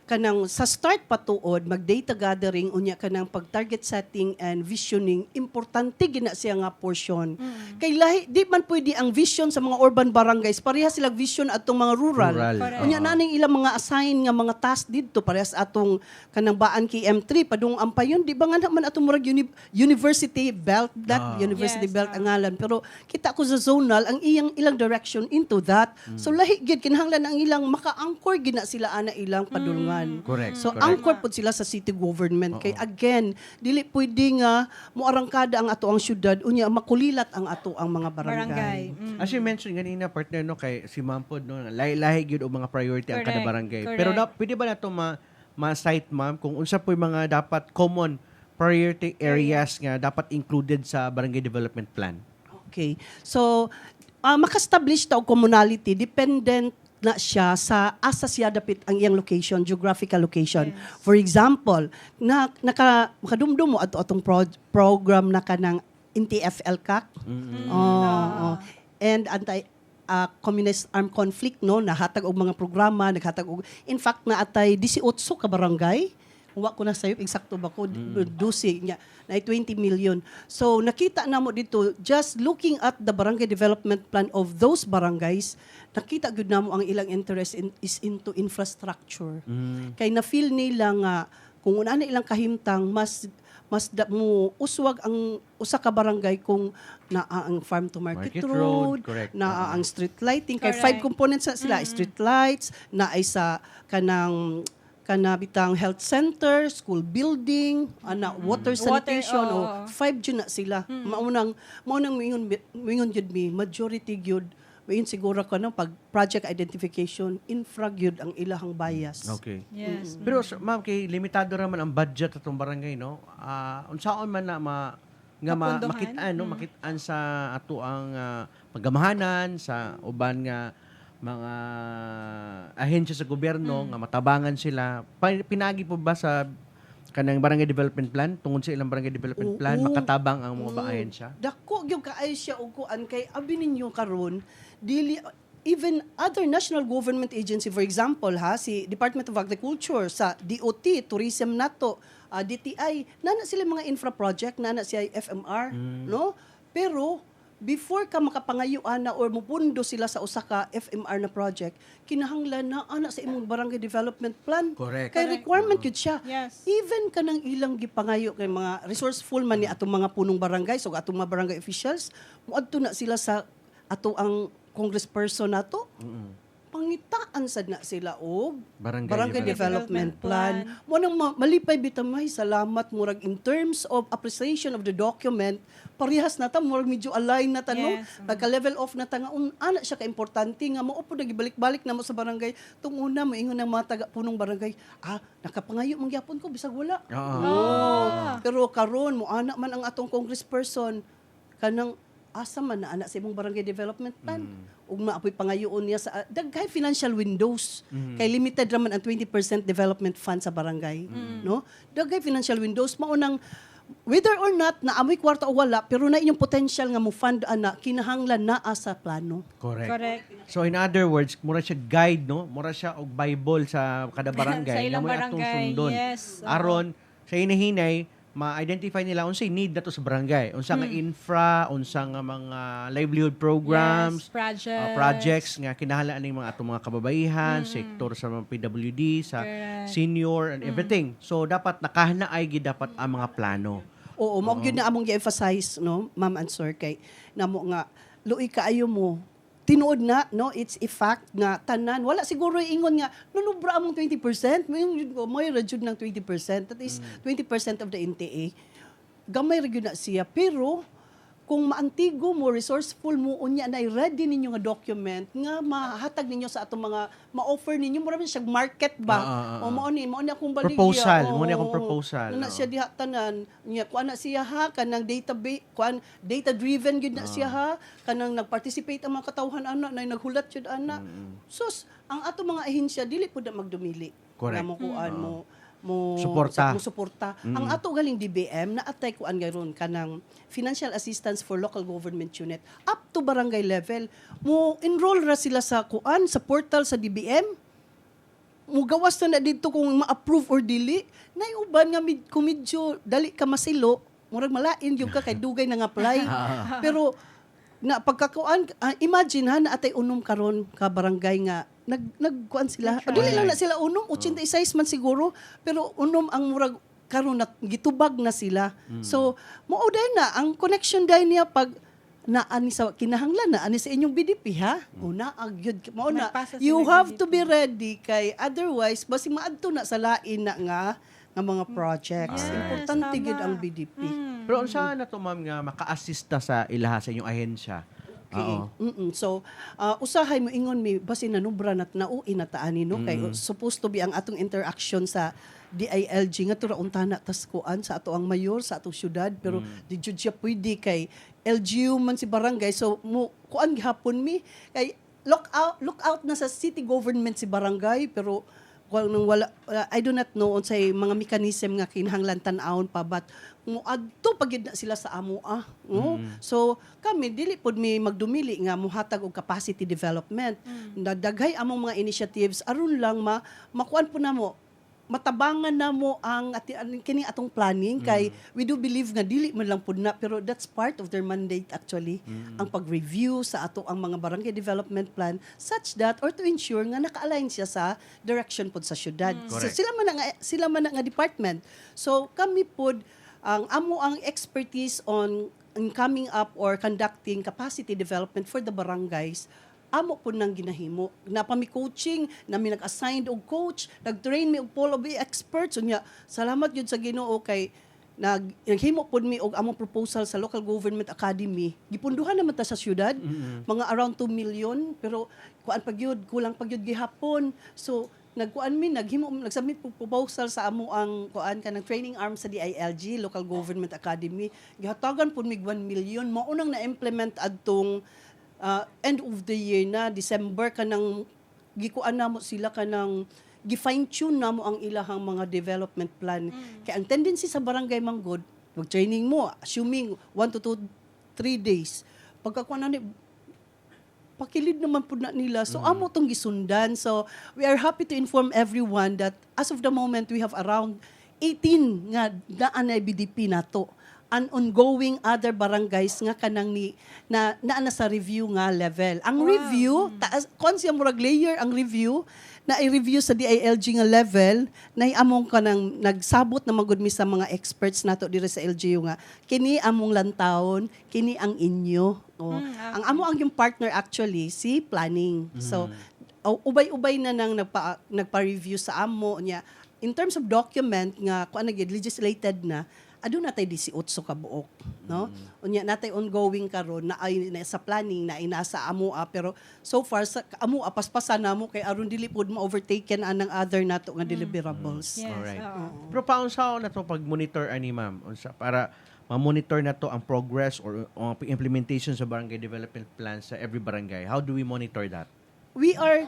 Kanang sa start patuod, mag-data gathering, unya kanang pag-target setting and visioning, importante gina siya nga portion proportion. Kay lahi di man pwede ang vision sa mga urban barangays, parehas sila vision atong mga rural. Correct. Unya naning ilang mga assign nga mga task didto parehas atong kanang baan kay M3 padung ampayon di ba nga naman atong murag university belt university Yes, belt ang ngalan pero kita ko sa zonal ang ilang direction into that. So lahi gid kinahanglan ang ilang maka-anchor gid na sila ana ilang padulngan. Correct. So correct. anchor pud sila sa city government kay again dili pwede nga moarangkada ang ato ang syudad unya makulilat ang ato ang mga barangay. Barangay. As you mentioned ganina, partner, no, kay si Ma'am Pod, no, lahi-lahi gyud og mga priority ang kada Correct, barangay. correct. Pero pwede ba nato ma-cite, Ma'am, kung unsa po yung mga dapat common priority areas nga dapat included sa barangay development plan? Okay. So maka-establish ta og communality dependent na siya sa asa siya dapit ang iyang location, geographical location. For example, makadumdum mo atong program na kanang NTF-ELCAC. And communist armed conflict no nahatag og mga programa, naghatag og in fact na atay 18 ka barangay. Wa ko na sayo eksakto ba ko 12 nya na 20 million. So nakita na mo dito just looking at the barangay development plan of those barangays, nakita gyud namo ang ilang interest is into infrastructure. Kay na feel nila nga kung una na ilang kahimtang mas mo uswag ang usa ka barangay kung naa ang farm to market, Market road, road, correct. naa ang street lighting kay Correct. 5 components na sila, street lights, na ay sa kanabitang health center, school building, water sanitation, oo. 5 jud na sila. Maunang mingon jud mi majority gyud mayon siguro ko no pag project identification infra gyud ang ilahang bias. Okay. Yes. Pero Ma'am, kay limitado raman ang budget atong barangay, no? Unsaon man na Mapunduhan. makitaan, no? Makitaan sa ato ang paggamahanan sa uban nga mga ahensya sa gobyerno nga matabangan sila. Pinagi po ba sa kanang barangay development plan tungod sa ilang barangay development plan makatabang ang mga ahensya? Dako gyud kaay siya og kuan kay abi ninyo karon dili even other national government agency, for example si Department of Agriculture sa DOT tourism nato, DTI nana sila mga infra project, nana siya FMR no, pero before ka makapangayuan na or mupundo sila sa usa ka FMR na project, kinahanglan na ana sa imong barangay development plan. Correct. Kay requirement yun siya. Yes. Even kanang ilang gipangayo kay mga resourceful man ni atong mga punong barangay so atong mga barangay officials, muadto na sila sa ato ang congressperson nato. Pangitaan sad na sila og Barangay development plan. Mo nang malipay bitamay salamat murag in terms of appreciation of the document, parehas na ta murag medyo align na ta no. Yes. Pagka-level off na ta nga ana siya ka importante nga mao pud nagibalik-balik na mo sa barangay. Tung una moingon ng mga taga punong barangay, nakapangayo man gyapon ko bisag wala. Pero karon mo ana man ang atong congressperson kanang asa man na anak sa imong barangay development plan. Ug maapoy pangayoon niya sa daghay financial windows. Kay limited raman ang 20% development fund sa barangay, no? Daghay financial windows mao nang whether or not na amoy kwarta o wala pero na inyong potential nga mo fund ana kinahanglan naa sa plano. Correct. So in other words, mura siya guide, no? Mura siya og Bible sa kada barangay Sa ilang nga may atong barangay, sundon. yes. Aron sa hinahinay ma-identify nila unsay need nato sa barangay. Unsa nga infra, unsa nga mga livelihood programs, Yes, projects nga kinahanglan ning mga atong mga kababaihan, sektor sa mga PWD, sa Correct. senior and everything. So dapat nakahanaay gid dapat ang mga plano. Oo, mao gyud na among gi-emphasize no, Ma'am and Sir kay namo nga luoy kaayo mo tinuod na no, it's a fact nga tanan wala siguro ingon nga nulubra among 20%, may rajud ng 20%, that is 20% of the NTA. Gamay ra gyud na siya pero kung maantigo mo, resourceful mo, unya na ready ninyo nga document nga mahatag ninyo sa atong mga ma-offer ninyo, mura man siya market ba? O mao ni akong baligya. Proposal, mao ni akong proposal. Na siya diha tanan, nya kuan na siya ha kanang database, kuan data driven gyud na siya ha, kanang nag-participate ang mga katawhan ana na naghulat jud ana. Sus, ang atong mga ahensya dili pud na magdumili. Correct. Na mo kuan mo suporta. Ang ato galing DBM na atay kuan gayron kanang financial assistance for local government unit up to barangay level. Mo enroll ra sila sa kuan sa portal sa DBM. Mo gawas na dito kung ma-approve or dili. Nay uban nga kung medyo dali ka masilo, murag malain yung ka kay dugay na nga apply. Pero na pagkakuan imagine ha na atay unom karon ka barangay nga nagkuan sila. Dili lang na sila unom 86 man siguro pero unom ang murag karon na gitubag na sila. So mao day na ang connection day niya pag naani sa kinahanglan na ani sa inyong BDP ha. Una agyud mao na Nagpasa you sila have BDP. to be ready kay otherwise basi maadto na sa lain na nga mga projects. Yes, Importante tama. gid ang BDP. Pero unsa na to ma'am nga maka-assist ta sa ilaha sa inyong ahensya? Okay. Oo. So, usahay mo ingon mi basi nanubra nat nauwi na taani no kay supposed to be ang atong interaction sa DILG nga tura untana tas kuan sa ato ang mayor sa atong syudad pero di jud siya pwede kay LGU man si barangay so mo kuan gihapon mi kay look out na sa city government si barangay pero wala I do not know unsay mga mechanism nga kinahanglan tan-awon pa but mo adto pagid na sila sa amo no so kami dili pod mi magdumili nga mohatag og capacity development nadaghay among mga initiatives aron lang makuan po namo matabangan na mo ang kini atong planning kay we do believe nga dili man lang pud na pero that's part of their mandate actually ang pag-review sa ato ang mga barangay development plan such that or to ensure nga naka-align siya sa direction pod sa syudad so, Correct. sila man nga department so kami pod ang amo ang expertise on coming up or conducting capacity development for the barangays amo po nang ginahimo. Napami coaching, nami nag-assign og coach, nag-train mi og pool of experts. Unya, salamat yun sa Ginoo kay naghimo pod mi og among proposal sa Local Government Academy. Gipunduhan naman ta sa syudad, mga around 2 million, pero kuan pagyud, kulang pagyud gihapon. So, nagsubmit po proposal sa amo ang kuan kanang training arm sa DILG, Local Government Academy. Gihatagan po mig 1 million. Maunang na-implement adtong end of the year na December kanang gikuan namo sila kanang gi-fine tune namo ang ilahang mga development plan kay ang tendency sa barangay Manggod mag training mo assuming 1 to 3 days pagkakuan na ni pakilid naman po na nila so amo tong gisundan so we are happy to inform everyone that as of the moment we have around 18 nga daan na BDP nato an ongoing other barangays nga kanang na sa review nga level. Ang review, konsiya murag layer ang review, na i-review sa DILG nga level, na among kanang nagsabot na magud mi sa mga experts nato diri sa LGU nga, kini among lantawon, kini ang inyo. Ang amo ang yung partner actually, si planning. So, ubay-ubay na nang nagpa-review sa amo niya. In terms of document nga, kung legislated na, ado natay 18 ka buok no unya natay ongoing karon na ay na sa planning na inasa amo pero so far sa amo paspasan namo kay aron dili pud ma-overtaken anang other nato nga deliverables Yes. Alright. Oo. Pero paunsa na to pag-monitor ani ma'am unsa para ma-monitor na to ang progress or ang implementation sa barangay development plan sa every barangay. How do we monitor that? we are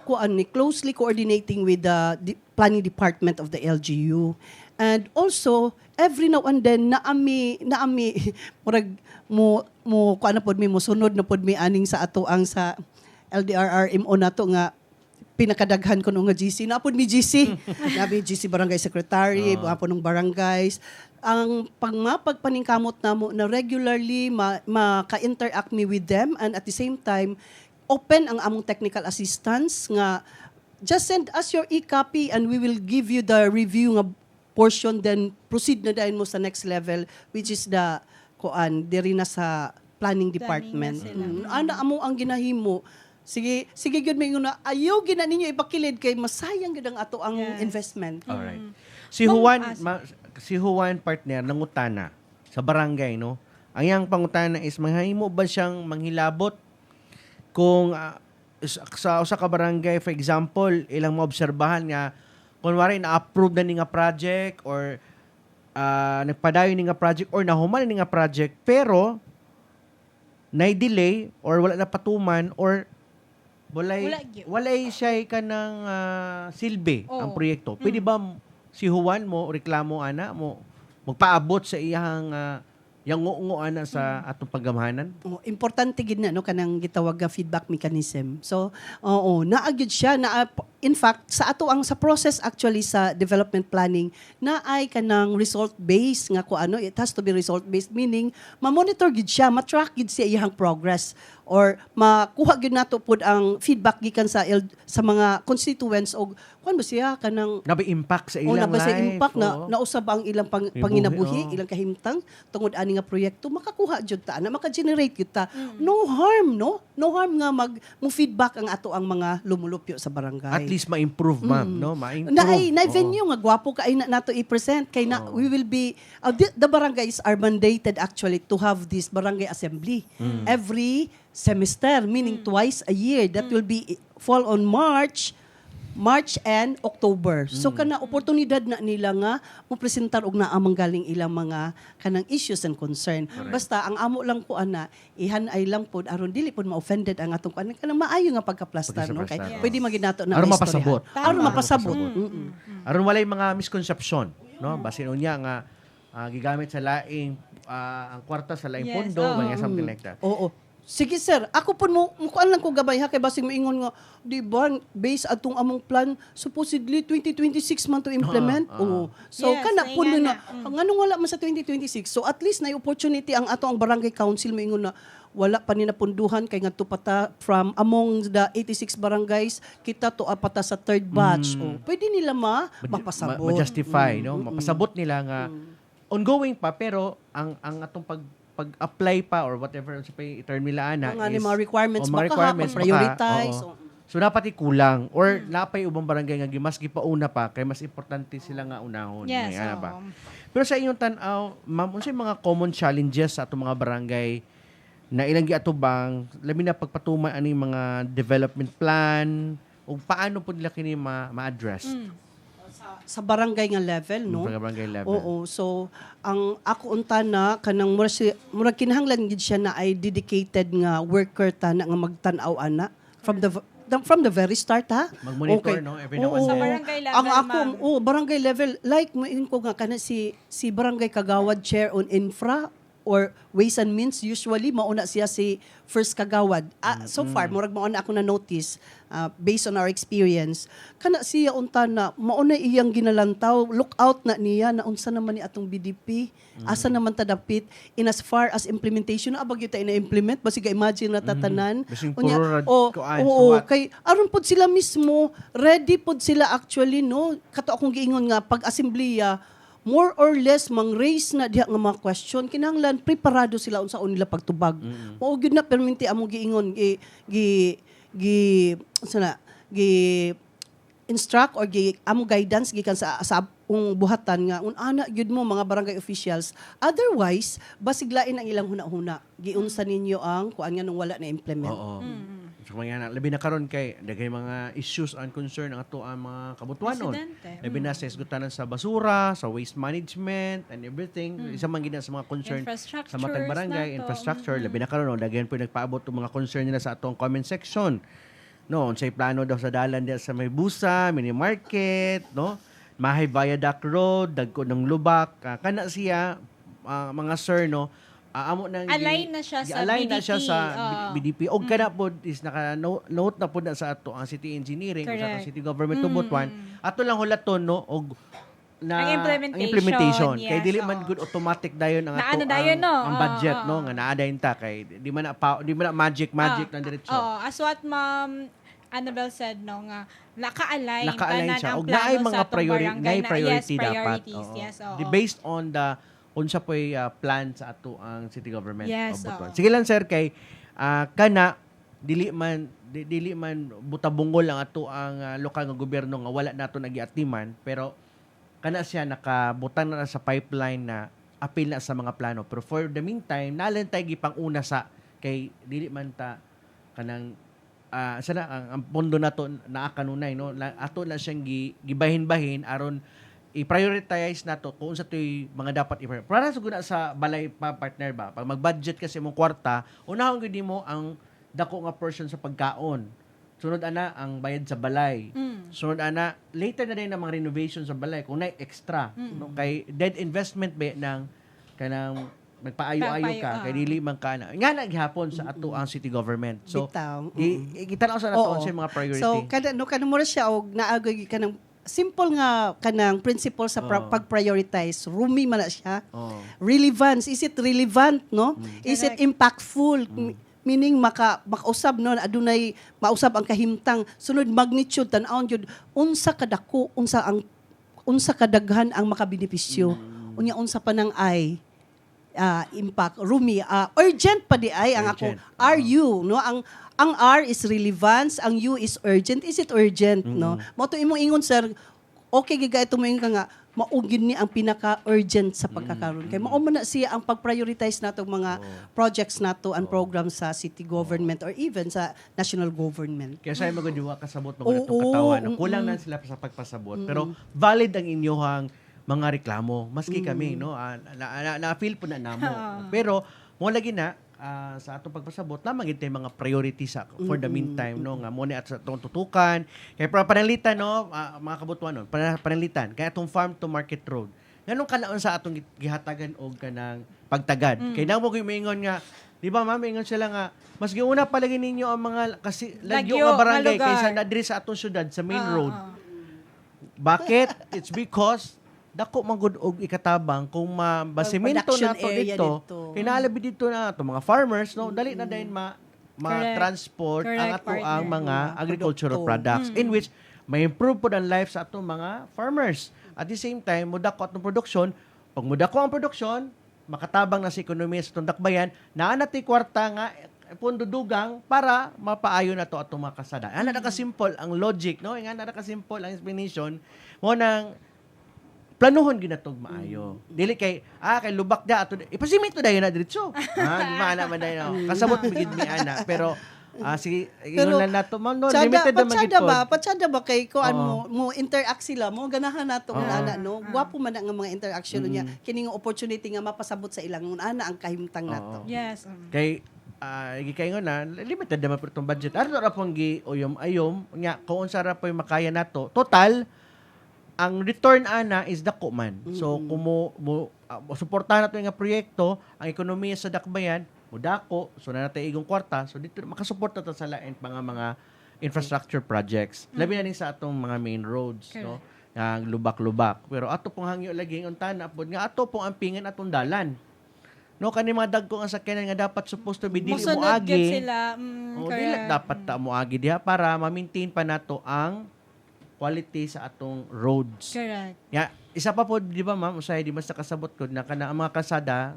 closely coordinating with the planning department of the LGU. And also, every now and then, naami, murag, mo kuan na pod mi, mo sunod na pod mi aning sa ato ang sa LDRRMO nato nga, pinakadaghan ko nung nga GC. Napod mi GC. Nabi GC Barangay Secretary, po nung barangays. Ang pagpaningkamot namo na regularly maka-interact me with them and at the same time, open ang among technical assistance nga just send us your e-copy and we will give you the review nga portion then proceed na dayon mo sa next level which is the diri na sa planning department. Planning na sila. Ana amo ang ginahimo. Sige gyud may na ayaw gina ninyo ipakilid kay masayang gid ang ato ang investment. Alright. Si Juan partner nangutana sa barangay no. Ang iyang pangutana is mahimo ba siyang manghilabot kung sa usa ka barangay for example ilang maobserbahan nga kunwari na-approve na ni nga project or nagpadayon ni nga project or nahuman ni nga project pero na-delay or wala na patuman or walay siya kanang silbi ang proyekto. Pwede ba si Juan mo reklamo ana mo magpaabot sa iyang yang ngo ana sa atong paggamhanan. Importante gid na no kanang gitawag nga feedback mechanism. So, oo, naagid siya na in fact sa ato ang sa process actually sa development planning na ay kanang result based nga ko ano, it has to be result based, meaning ma-monitor gid siya, ma-track gid siya iyang progress or makuha gid nato pud ang feedback gikan sa mga constituents o kuan ba siya kanang Nabi impact sa o ilang nabasa life. impact na oo. nausab ang ilang Buhi, panginabuhi, oo. ilang kahimtang tungod ani nga proyekto makakuha jud ta na maka-generate jud ta. No harm no? No harm nga mo feedback ang ato ang mga lumulupyo sa barangay. At least ma-improve, ma'am, no? Ma-improve. na Oo. venue nga gwapo ka ay nato i-present kay na we will be the barangays are mandated actually to have this barangay assembly every semester, meaning twice a year. That will be fall on March and October. So kana oportunidad na nila nga mo presentar og naamang galing ilang mga kanang issues and concern. Basta ang amo lang ko ana ihanay lang pod aron dili pod ma-offended ang atong kanang maayo nga pagkaplastar no kay Pagkaplastar, pwede maginato na Aron maistoryahan. mapasabot. Aron mapasabot. Aron walay mga misconception, no? Basin unya nga gigamit sa laing ang kwarta sa laing Yes, pondo, oo. mga something like that. Oo. Sige sir, ako po mo kuan lang ko gabay ha kay basig moingon nga di ba based atong among plan supposedly 2026 man to implement. Oo. So Yes, kana po naingan na na. nganong wala man sa 2026. So at least na opportunity ang ato ang barangay council moingon na wala pa ni napunduhan kay ngadto pata from among the 86 barangays kita to apata sa third batch. Oh, pwede nila mapasabot. Ma-justify, no? Mapasabot nila nga ongoing pa pero ang atong pag-apply pa or whatever sa term nila ana Mga ni mga requirements o mga baka requirements prioritize. oo. So dapat kulang or napay ubang barangay nga mas gipauna pa kay mas importante sila nga unahon. Yes, Nga, ba? oo. Pero sa inyong tan-aw, ma'am, unsay mga common challenges sa atong mga barangay na ilang giatubang labi na pagpatuman aning mga development plan o paano po nila kini ma-address Sa barangay nga level, no? sa barangay level. Oo. So, ang ako unta na, kanang murag kinahanglan gid siya na ay dedicated nga worker ta na nga magtan-aw ana from the very start ha. Mag-monitor, no? Every now and Oo. then. Sa barangay level, Ang ako, ma'am. barangay level, like ko nga kana si barangay kagawad chair on infra or ways and means, usually mauna siya si first kagawad. So far, murag mauna ako na notice based on our experience. Kana siya unta na mauna iyang ginalantaw, look out na niya na unsa naman ni atong BDP, asa naman ta dapit in as far as implementation na abag yuta ina-implement basi ka imagine na tatanan. Basing Unya, puro kuan, oo, suwat. kay aron pod sila mismo ready pod sila actually no kato akong giingon nga pag assembleya more or less mang-raise na diha nga mga question kinahanglan preparado sila unsa nila pagtubag. Mao gyud na perminti among giingon instruct or among guidance gikan sa buhatan nga ana gyud mo mga barangay officials, otherwise basiglain ang ilang hunahuna giunsa ninyo ang kuan nga nung wala na implement. Oo. So mga labi na karon kay daghay mga issues and concern ang ato ang mga kabutuanon. Presidente. Labi na sa isgutanan sa basura, sa waste management and everything. Isa man gina sa mga concern sa matag barangay, Infrastructures infrastructure. Labi na karon daghan po nagpaabot og mga concern nila sa atong comment section. No, unsay plano daw sa dalan diya sa may busa, mini market, no? Mahay Viaduct Road, dagko ng lubak, kana siya mga sir no. Amo nang Align na siya sa align na BDP, siya sa oo. BDP. Og kana pod is naka-note na pod na sa ato ang city engineering o sa Correct. city government tubutuan. Ato lang hulaton no og na Ang implementation, kay yes, dili man oo. good automatic dayon ang Naano ato dayon, no? ang budget Oo, no oo. nga naa dayon ta kay di man na magic na diretso. Oo, as what Ma'am Annabelle said, no, nga, naka-align Naka-align tanan siya. ang Og plano naay sa mga atong barangay na, priority yes, dapat. priorities, Oo. yes, oo. Based on the unsa po'y plan sa ato ang city government. Yes, of Butuan. oo. Sige lang sir kay kana dili man butabungol ang ato ang lokal nga gobyerno nga wala nato nagiatiman pero kana siya nakabutang na sa pipeline na apil na sa mga plano pero for the meantime nalan tay gipanguna sa kay dili man ta kanang sana ang pondo nato naa kanunay no ato na siyang gibahin-bahin aron i-prioritize nato kung unsa toy mga dapat para sa balay pa partner ba pag mag-budget kasi mong kwarta unahon gyud nimo ang dako nga portion sa pagkaon sunod ana ang bayad sa balay sunod ana later na din ang mga renovation sa balay kung nay extra no kay dead investment ba ng kanang magpaayo-ayo ka Paayo, kay dili man ka na. Nga naghapon sa ato ang city government. So Bitaw. gitanaw sa nato Oo. sa mga priority. So kada mo siya og naagay kanang simple nga kanang principle sa pag-prioritize. Rumi man na siya. Oh. Relevance, is it relevant, no? Is it Correct. impactful? Meaning makausab no adunay mausab ang kahimtang sunod magnitude tan-aon jud unsa kadako unsa kadaghan ang makabenepisyo unya unsa pa nang impact rumi urgent pa di ay ang ako Urgent. are you no ang R is relevance ang U is urgent is it urgent no mo to imong ingon sir okay gigay ito mo ka nga maugin ni ang pinaka-urgent sa pagkakaroon. Kaya mao man na siya ang pag-prioritize nato mga projects nato and programs sa city government or even sa national government. Kaya sa'yo magadiwa kasabot mga Oo, natong katawan. Kulang na sila sa pagpasabot. Pero valid ang inyong mga reklamo. Maski kami, no? Na-feel po na namo. Pero, mo lagi na, sa atong pagpasabot, lamang ito yung mga priorities for the meantime, no? Nga muna at sa itong tutukan. Kaya para panalitan, no? Mga kabutuan, no? Panalitan. Kaya itong farm to market road. Ganun kanaon sa atong gihatagan o kanang pagtagad. Kaya namo ko maingon nga, di ba ma'am, maingon sila nga, mas giuna palagi ninyo ang mga kasi lagyo nga barangay nga lugar. kaysa na diri sa atong syudad sa main road. Bakit? It's because dako man gud og ikatabang kung mabasimento production nato area dito. dito. Kinalabi dito na to mga farmers, no, dali na din ma-transport ang Correct, ato ang partner. mga agricultural Produkto. products in which may improve po ang life sa atong mga farmers. At the same time, mudako atong production. Pag mudako ang production, makatabang na sa ekonomiya sa itong dakbayan, naanati kwarta nga pundudugang para mapaayo na to atong mga kasada. Ana naka-simple ang logic, no? Nga naka-simple ang explanation mo nang planuhon ginatog maayo. Dili kay kay lubak da ato ipasimento dayon na diretso. Di ba ana man dayon. Kasabot bigid mi ana pero sige ingon lang nato man no limited naman gid po. Patsada ba kay ko Oo. mo interact sila mo ganahan nato Oo. ana no. Gwapo man na nga mga interaction niya. Kini nga opportunity nga mapasabot sa ilang ana ang kahimtang nato. Yes. Kay gikaingon na limited naman po itong budget. Aron ra pong gi uyom-ayom nya kung unsa ra po makaya nato. Total ang return ana is dako man. So kung mo suportahan nato nga proyekto, ang ekonomiya sa dakbayan mudako, so na natin igong kwarta, so dito makasupport na to sa lain mga infrastructure projects. Labi na din sa atong mga main roads, no? Ang lubak-lubak. Pero ato pong hangyo lagi unta na pod nga ato pong ampingan atong dalan. No kani mga dagko ang sakyanan nga dapat supposed to be dili mo Musunod gid agi. sila. Dili dapat ta mo agi diha para ma-maintain pa nato ang quality sa atong roads. Correct. Ya, isa pa po, di ba ma'am, usay di mas nakasabot ko na ang mga kalsada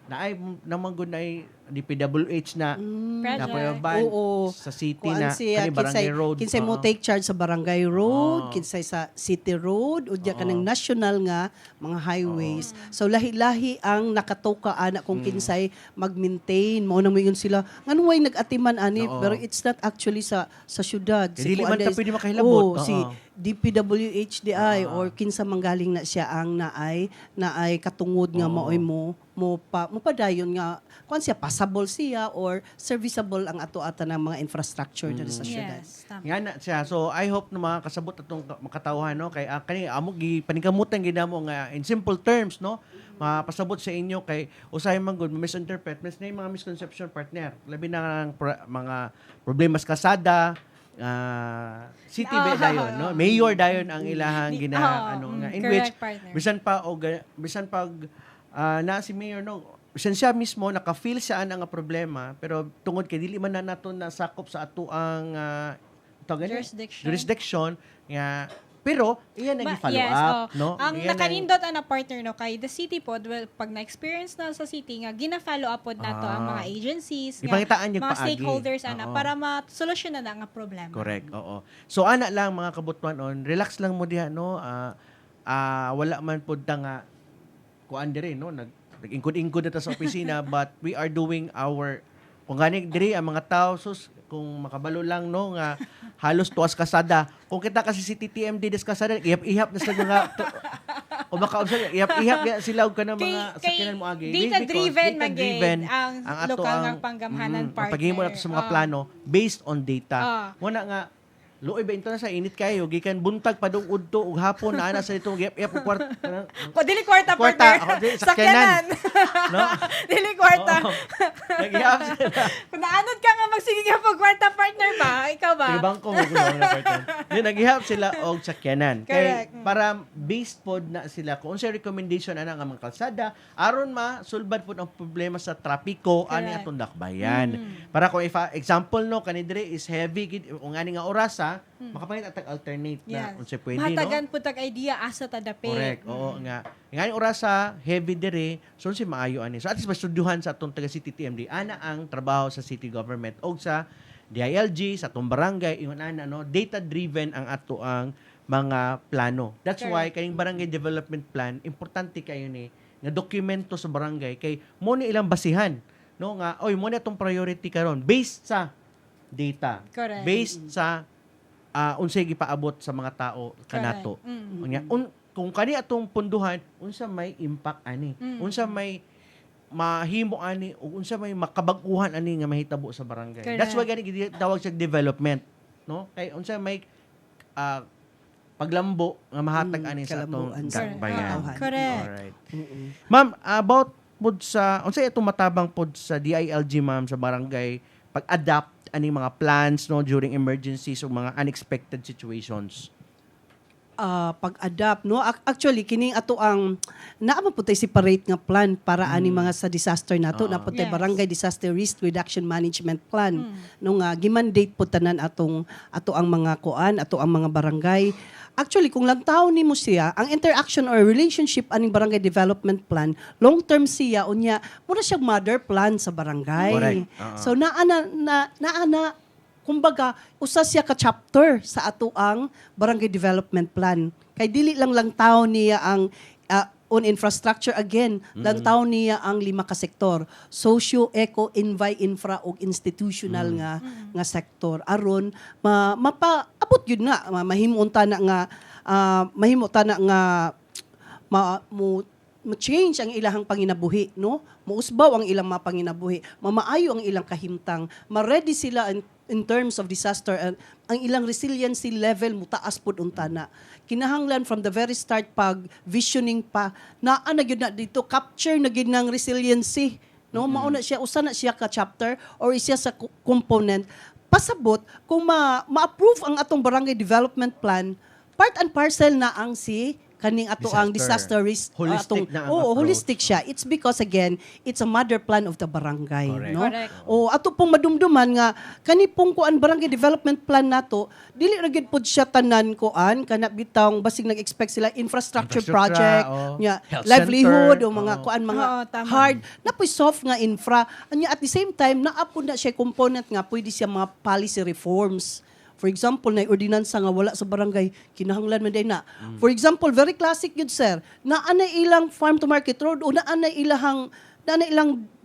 na ay naman gud na ay DPWH na na Project. Oo. sa city Kuan na siya, kani barangay road. kinsay mo Oo. take charge sa barangay road, Oo. kinsay sa city road, udya ka Oo. ng national nga mga highways. So lahi-lahi ang nakatoka ana kung kinsay mag-maintain. Mao na mo yun sila. Nganong way nag-atiman ani, Oo. pero it's not actually sa syudad. Eh, dili man kuan ta is- pwede makahilabot. Oo, si Oo. DPWHDI or kinsa manggaling na siya ang naay katungod nga Oo. maoy mo padayon nga kuan siya passable siya or serviceable ang ato ata ng mga infrastructure dito sa syudad. Yes. Tama. Nga na siya. So I hope na mga kasabot atong makatawhan no kay kani amo gi paningkamutan gid namo nga in simple terms no mapasabot sa inyo kay usahay man gud misinterpret mas na yung mga misconception partner labi na ang mga problema sa kasada city ba dayon no mayor dayon ang ilahang ano nga in which correct, partner. bisan pag na si mayor no bisan siya mismo naka-feel siya nga problema pero tungod kay dili man na nato nasakop sa ato ang jurisdiction nga pero iyan nag follow Yes, up no Ang Iyan nakanindot na partner no kay the city pod well, pag na-experience na sa city nga gina-follow up pod nato ang mga agencies Ipangitaan yung mga paagi. stakeholders ana Oo. para ma-solusyonan na nga problema. correct oo so ana lang mga kabutuan on relax lang mo diha no wala man pud ta nga kuan diri no nag-ingkod-ingkod na ta sa opisina but we are doing our kung gani diri ang mga tao sus kung makabalo lang no nga halos tuwas kasada kung kita kasi si TTMD des kasada ihap-ihap na sila mga o makausap ihap-ihap ya sila og kanang mga sakyanan mo agi data-driven data-driven ang ato lokal ang nga panggamhanan partner. paghimo nato sa mga plano based on data Ah. mo na nga Luoy ba ito na sa init kayo, gikan buntag padung udto ug hapon na ana sa itong yap kwarta. Dili kwarta, Kwarta, partner. ako, dili, Sakyanan. No? Dili kwarta. Oo. Nag-ihap sila. Kung naanod ka nga magsige ka pag kwarta, partner ba? Ikaw ba? Taga bangko mo kuno na partner. Di nag-ihap sila og sakyanan. Correct. Kay para based pod na sila kung unsa recommendation ana nga mga kalsada aron masulbad pod ang problema sa trapiko ani Correct. atong dakbayan. Para kung example no kani dire is heavy gid ug ani nga oras makapangit atag alternate na unsa pwede no. Mahatagan po tag idea asa tadapi. Correct. Oo nga. Ngani orasa heavy dire so si maayo ani. So at least mastudyuhan sa atong taga City TMD ana ang trabaho sa city government og sa DILG sa atong barangay ingon ana no data driven ang ato ang mga plano. That's why kaning barangay development plan importante kayo ni nga dokumento sa barangay kay mo ni ilang basihan no nga oy mo ni atong priority karon based sa data. Correct. Based sa unsay gipaabot sa mga tao kanato. Unya kung kani atong punduhan unsa may impact ani, unsa may mahimo ani ug unsa may makabag-uhan ani nga mahitabo sa barangay. Correct. That's why gani gitawag siya development, no? Kay unsa may paglambo nga mahatag ani sa atong kalambuan sa dakbayan. katawhan. Correct. Alright. Ma'am, about pod sa unsay atong matabang pod sa DILG ma'am sa barangay pag-adapt ani mga plans no during emergencies o mga unexpected situations. Pag-adapt no actually kining ato ang naa man pud tay separate nga plan para ani mga sa disaster nato na pud tay Yes. barangay disaster risk reduction management plan no nga gimandate pud tanan ato ang mga kuan ato ang mga barangay. Actually, kung lang tao ni mo siya, ang interaction or relationship aning barangay development plan, long-term siya, unya, muna siyang mother plan sa barangay. Correct. So, naana, kumbaga, usa siya ka chapter sa ato ang barangay development plan. Kay dili lang tao niya ang on infrastructure again, lang tao niya ang 5 ka sektor. Socio, eco, infra ug institutional nga sektor aron mapaabot yun na mahimo ta na nga ma-change ang ilahang panginabuhi, no? Muusbaw ang ilang mga panginabuhi, mamaayo ang ilang kahimtang, ma-ready sila in terms of disaster, and ang ilang resiliency level mutaas pud unta na. Kinahanglan from the very start pag visioning pa na gyud na dito capture na gyud ng resiliency, no? Mauna siya usa na siya ka chapter or siya sa component pasabot kung ma-approve ang atong barangay development plan, part and parcel na ang kaning ato ang disaster risk Holistic na ang approach. holistic siya. It's because again it's a mother plan of the barangay. Correct. No? Correct. Ato pong madumduman nga kani pong kuan barangay development plan nato dili ra gyud pod siya tanan kuan kana bitang basig nag-expect sila infrastructure project nya Health livelihood center, o mga kuan mga Oo, tama. hard na po'y soft nga infra anya at the same time naapod na siya component nga pwede siya mga policy reforms. For example, na ordinansa nga wala sa barangay, kinahanglan man din na. For example, very classic yun, sir, na anay ilang farm to market road o na anay ilang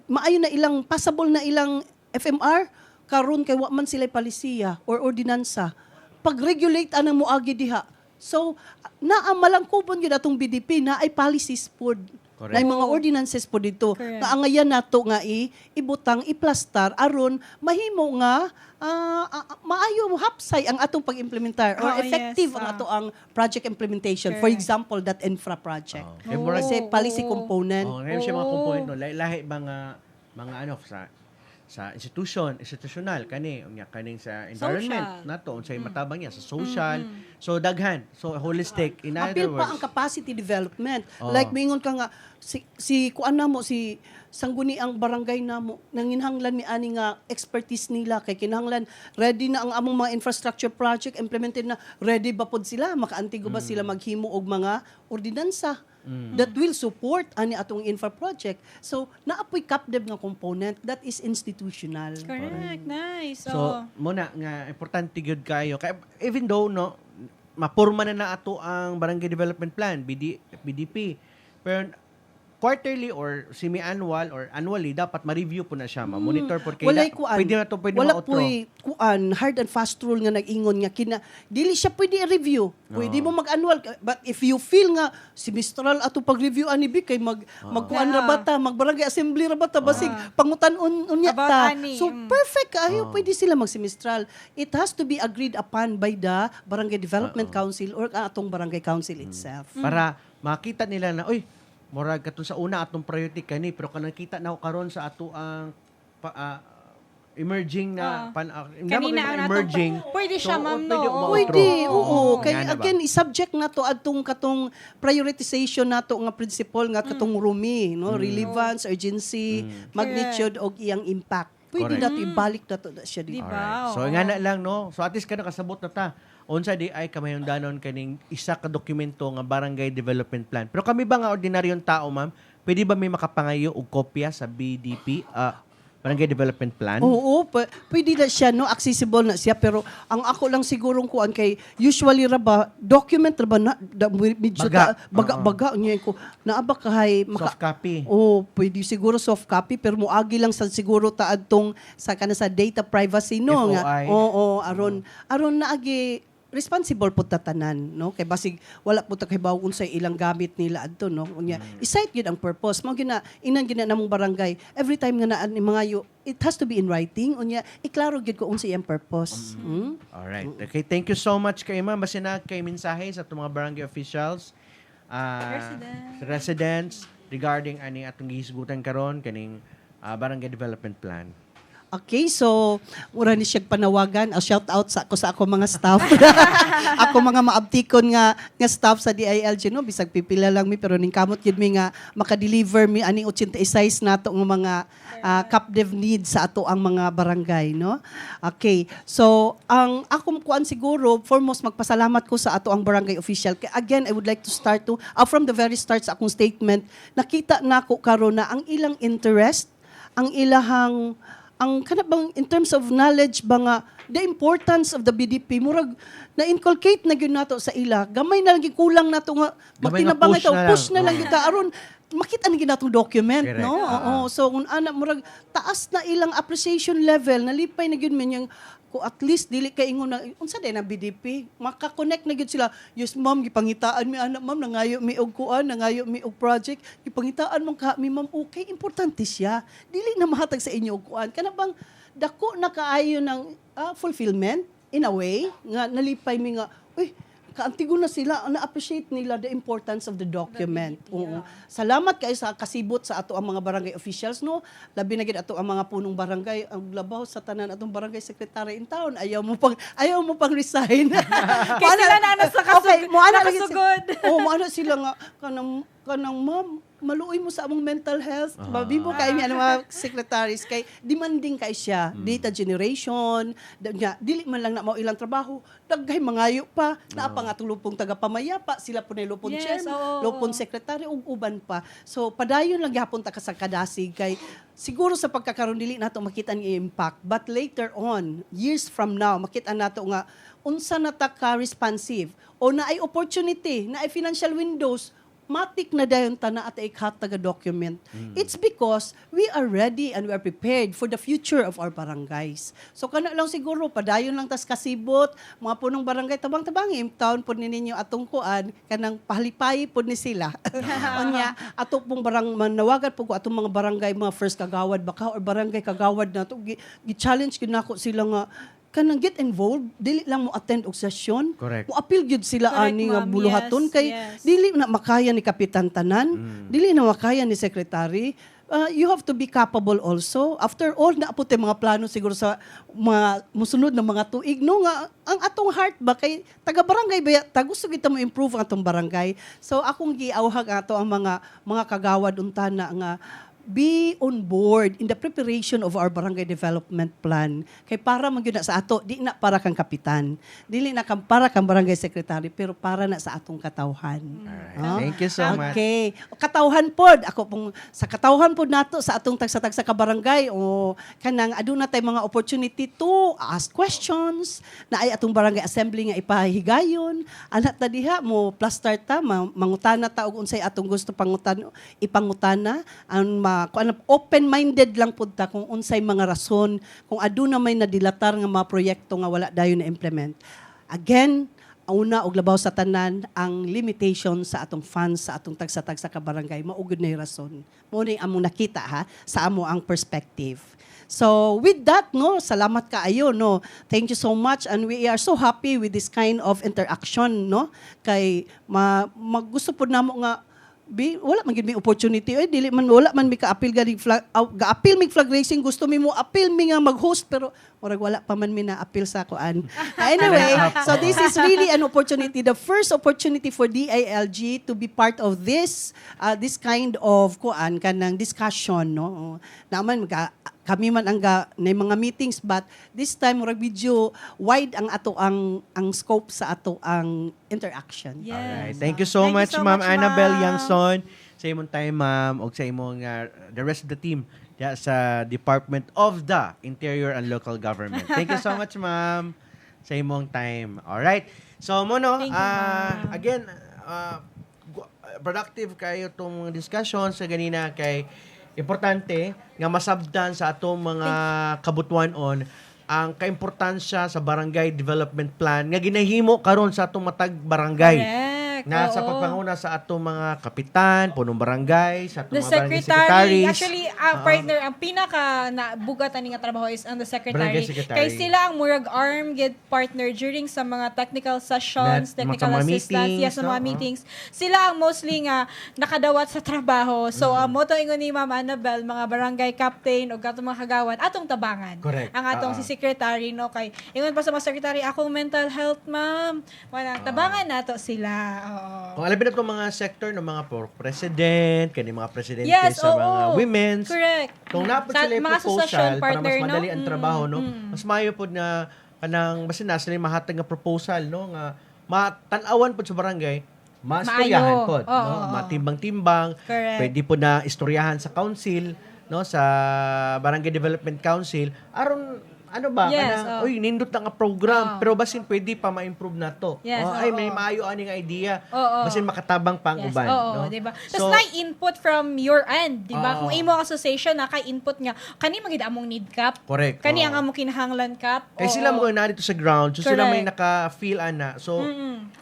maayo na ilang passable na ilang FMR, karon kay wa man sila palisiya or ordinansa. Pag-regulate anang moagi diha. So, naa malangkubon yun atong BDP na ay policies po. Correct. Na mga ordinances po dito. Correct. Na angayan nato nga ibutang, iplastar, aron mahimo nga maayo hapsay ang atong pag-implementar or Oh, effective yes. ang ato ang project implementation. For Correct. example, that infra project. Kay murag Kasi policy component. ngayon siya mga component no lahi mga ano sa institutional kani unya kaning sa environment Social. nato unsay matabang niya sa social. So daghan. So holistic in other Apil words. pa ang capacity development. Oo. Like mingon ka nga si kuan namo si sangguni ang barangay namo nanginhanglan ni ani nga expertise nila kay kinahanglan ready na ang among mga infrastructure project implemented na ready ba pod sila makaantigo ba sila maghimo og mga ordinansa that will support ani atong infra project. So naapoy captive nga component that is institutional. Correct. Nice. So muna nga importante gyud kayo kay even though no mapurma na ato ang barangay development plan BDP pero quarterly or semi-annual or annually dapat ma-review po na siya, ma-monitor po kay Walay kuan. pwede na to pwede Wala ma-outro. po'y kuan, hard and fast rule nga nag-ingon nga dili siya pwede i-review. Pwede mo mag-annual but if you feel nga semestral ato pag-review ani bi kay magkuan ra bata, magbarangay assembly ra bata basig pangutan-on unya About ta. ani, So perfect kayo pwede sila mag-semestral. It has to be agreed upon by the Barangay Development Council or atong Barangay Council itself. Para makita nila na oy murag katong sa una atong priority kani pero kanang kita na ako karon sa ato ang emerging na Kanina ang emerging pwede siya, ma'am, no? pwede ma-outro. Pwede, oo. Kay Nga na ba? again, i-subject na to atong katong prioritization nato nga principle nga katong RUMI, no? Relevance, urgency, magnitude og iyang impact. Pwede Correct. na to ibalik na to siya Di dito. ba? So Oo. nga na lang no. So at least kana kasabot na ta. Unsa di ay kamayong danon kaning isa ka dokumento nga barangay development plan. Pero kami ba nga ordinaryong tao, ma'am, pwede ba may makapangayo og kopya sa BDP, barangay development plan? Oo, pwede na siya, no? Accessible na siya. Pero ang ako lang sigurong kuan kay usually ra ba, document ra ba na, medyo Baga. baga niya ko. Naaba kahay Soft copy. Oh, pwede siguro soft copy pero moagi lang sa siguro ta adtong sa kana sa data privacy no FOI. Oo, aron naagi responsible po tatanan, no? Kay basig wala po ta kay bawon sa ilang gamit nila adto, no? Unya, i-cite yun ang purpose. Mao inan gina namong barangay. Every time nga naan ni mga it has to be in writing. Unya, iklaro gyud ko unsa iyang purpose. Alright. Okay, thank you so much kay ma'am. Basta na kay mensahe sa itong mga barangay officials, residents regarding ani atong gihisgutan karon kaning barangay development plan. Okay, so mura ni siya panawagan. I'll shout out sa ako mga staff. Ako mga maabtikon nga staff sa DILG, no? Bisag pipila lang mi pero ning kamot gid mi nga maka-deliver mi ani 86 nato nga mga captive needs sa ato ang mga barangay, no? Okay. So, ang akong kuan siguro foremost magpasalamat ko sa ato ang barangay official. Again, I would like to start from the very start sa akong statement. Nakita nako karon na ang ilang interest, ang ilahang ang kana bang in terms of knowledge ba nga the importance of the BDP murag na inculcate na gyud nato sa ila gamay na lang gyud kulang nato nga Gamay na magtinabang push ito na lang. push na lang gyud ta aron makita na gyud natong document. Correct. No oo so kun ana murag taas na ilang appreciation level nalipay na gyud men yung ko at least dili kay ingon na unsa day na BDP maka-connect na gyud sila yes ma'am gipangitaan mi anak ma'am nangayo mi og kuan nangayo mi og project gipangitaan mo ka mi ma'am okay importante siya dili na mahatag sa inyo og kuan kana bang dako na kaayo ng fulfillment in a way nga nalipay mi nga uy kaantigo na sila na-appreciate nila the importance of the document. Oo. Salamat kayo sa kasibot sa ato ang mga barangay officials no. Labi na gid ato ang mga punong barangay ang labaw sa tanan atong barangay secretary in town. Ayaw mo pang resign. Kaya sila na sa nakasugod. Oh, mo sila nga kanang ma'am maluoy mo sa among mental health. Babi mo kay mi ano mga secretaries kay demanding kay siya. Data generation, dili man lang na mao ilang trabaho, daghay mangayo pa, naa pa nga tulupong tagapamayapa, sila po ni lupon Yes, chairman, oo. lupon secretary ug uban pa. So padayon lang gyapon ta ka sa kadasig kay siguro sa pagkakaroon dili nato makita ang impact, but later on, years from now, makita nato nga unsa na ta ka responsive o na ay opportunity, na ay financial windows matik na dayon tana at ikhat document. It's because we are ready and we are prepared for the future of our barangays. So kana lang siguro padayon lang tas kasibot mga punong barangay tabang-tabang taon pod ninyo atong kuan kanang pahalipay pod ni sila. Unya ato pong manawagan po ko atong mga barangay mga first kagawad baka or barangay kagawad nato gi-challenge gyud nako sila nga kanang get involved dili lang mo attend og session Correct. mo appeal gyud sila Correct, ani nga ma'am. buluhaton Yes, kay yes. dili na makaya ni kapitan tanan dili na makaya ni secretary. You have to be capable also. After all, naapot yung mga plano siguro sa mga musunod na mga tuig. No nga, ang atong heart ba kay taga-barangay ba, gusto kita mo improve ang atong barangay. So akong giawhag ato ang mga kagawad untana nga be on board in the preparation of our barangay development plan. Kay para magyud na sa ato, di na para kang kapitan. Dili na kang para kang barangay secretary, pero para na sa atong katawhan. Alright. Thank you so much. Okay. Katawhan pod, ako pong sa katawhan pod nato sa atong tagsa-tagsa ka barangay o kanang aduna tay mga opportunity to ask questions na ay atong barangay assembly nga ipahigayon. Anak ta diha mo plus start ta mangutana ta og unsay atong gusto ipangutana ang open-minded lang pud ta kung unsay mga rason kung aduna may nadilatar nga mga proyekto nga wala dayon na implement. Again, una og labaw sa tanan ang limitation sa atong funds sa atong tagsa-tagsa ka barangay maugod na yung rason. Mo ni among nakita ha sa amo ang perspective. So with that no, salamat kaayo no. Thank you so much and we are so happy with this kind of interaction no. Kay gusto pud namo nga wala man gid mi opportunity dili man wala man mi ka-appeal ganing ga-appeal mig flag racing gusto mi mo appeal mi nga mag-host pero murag wala pa man mi na appeal sa kuan. Anyway, so this is really an opportunity, the first opportunity for DILG to be part of this this kind of kuan kanang discussion no. Naman kami man na mga meetings but this time murag video wide ang ato ang scope sa ato ang interaction. Yes. Alright. Thank you so much, Ma'am Annabelle Yangson. Sa imong time, ma'am, o sa imong the rest of the team sa Department of the Interior and Local Government. Thank you so much, ma'am, sa imong time. Alright. So, mono, Thank you, ma'am. again, productive kayo itong discussion sa ganina kay importante nga masabdan sa atong mga kabutuan ang kaimportansya sa barangay development plan nga ginahimo karon sa atong matag barangay. Correct. Na sa Oo. pagpanguna sa atong mga kapitan, punong barangay, sa atong The mga barangay secretary, secretaries. actually, partner, ang pinaka na bugatan nga trabaho is ang the Barangay secretary. secretary. Kay sila ang murag arm get partner during sa mga technical sessions, Sa technical mga assistance, meetings, yes, sa mga no? meetings. Sila ang mostly nga nakadawat sa trabaho. So, mo to ingon ni Ma'am Annabelle, mga barangay captain o katong mga kagawan, atong tabangan. Correct. Ang atong si secretary, no, kay ingon pa sa mga secretary, akong mental health, ma'am. Wala, tabangan nato sila. Oo. Kung alam itong mga sector ng mga president, kani mga presidente Yes, sa oo. mga women's. Correct. Kung napod Sa sila yung mga proposal association para partner, mas madali no? ang trabaho, no? Mas mayo po na kanang basta na sila mahatag nga proposal, no? Nga matanawan po sa barangay, mastoryahan Maayo. po, Oo, no? oo. Matimbang-timbang, Correct. pwede po na istoryahan sa council, no? Sa Barangay Development Council, aron ano ba, Yes, kanang, oo. uy, nindot na nga program, Oo. pero basin pwede pa ma-improve na to. Yes, Ay, oo. may maayo aning idea. Oo. Basin makatabang pang Yes, uban. oo, no? diba? So, Tapos na input from your end, Oo. diba? Kung imo association naka-input nga, kani magid among need cap, correct. kani oo. ang among kinahanglan cap. Kaya Oo. sila mo na dito sa ground, so sila may Correct. naka-feel ana. So,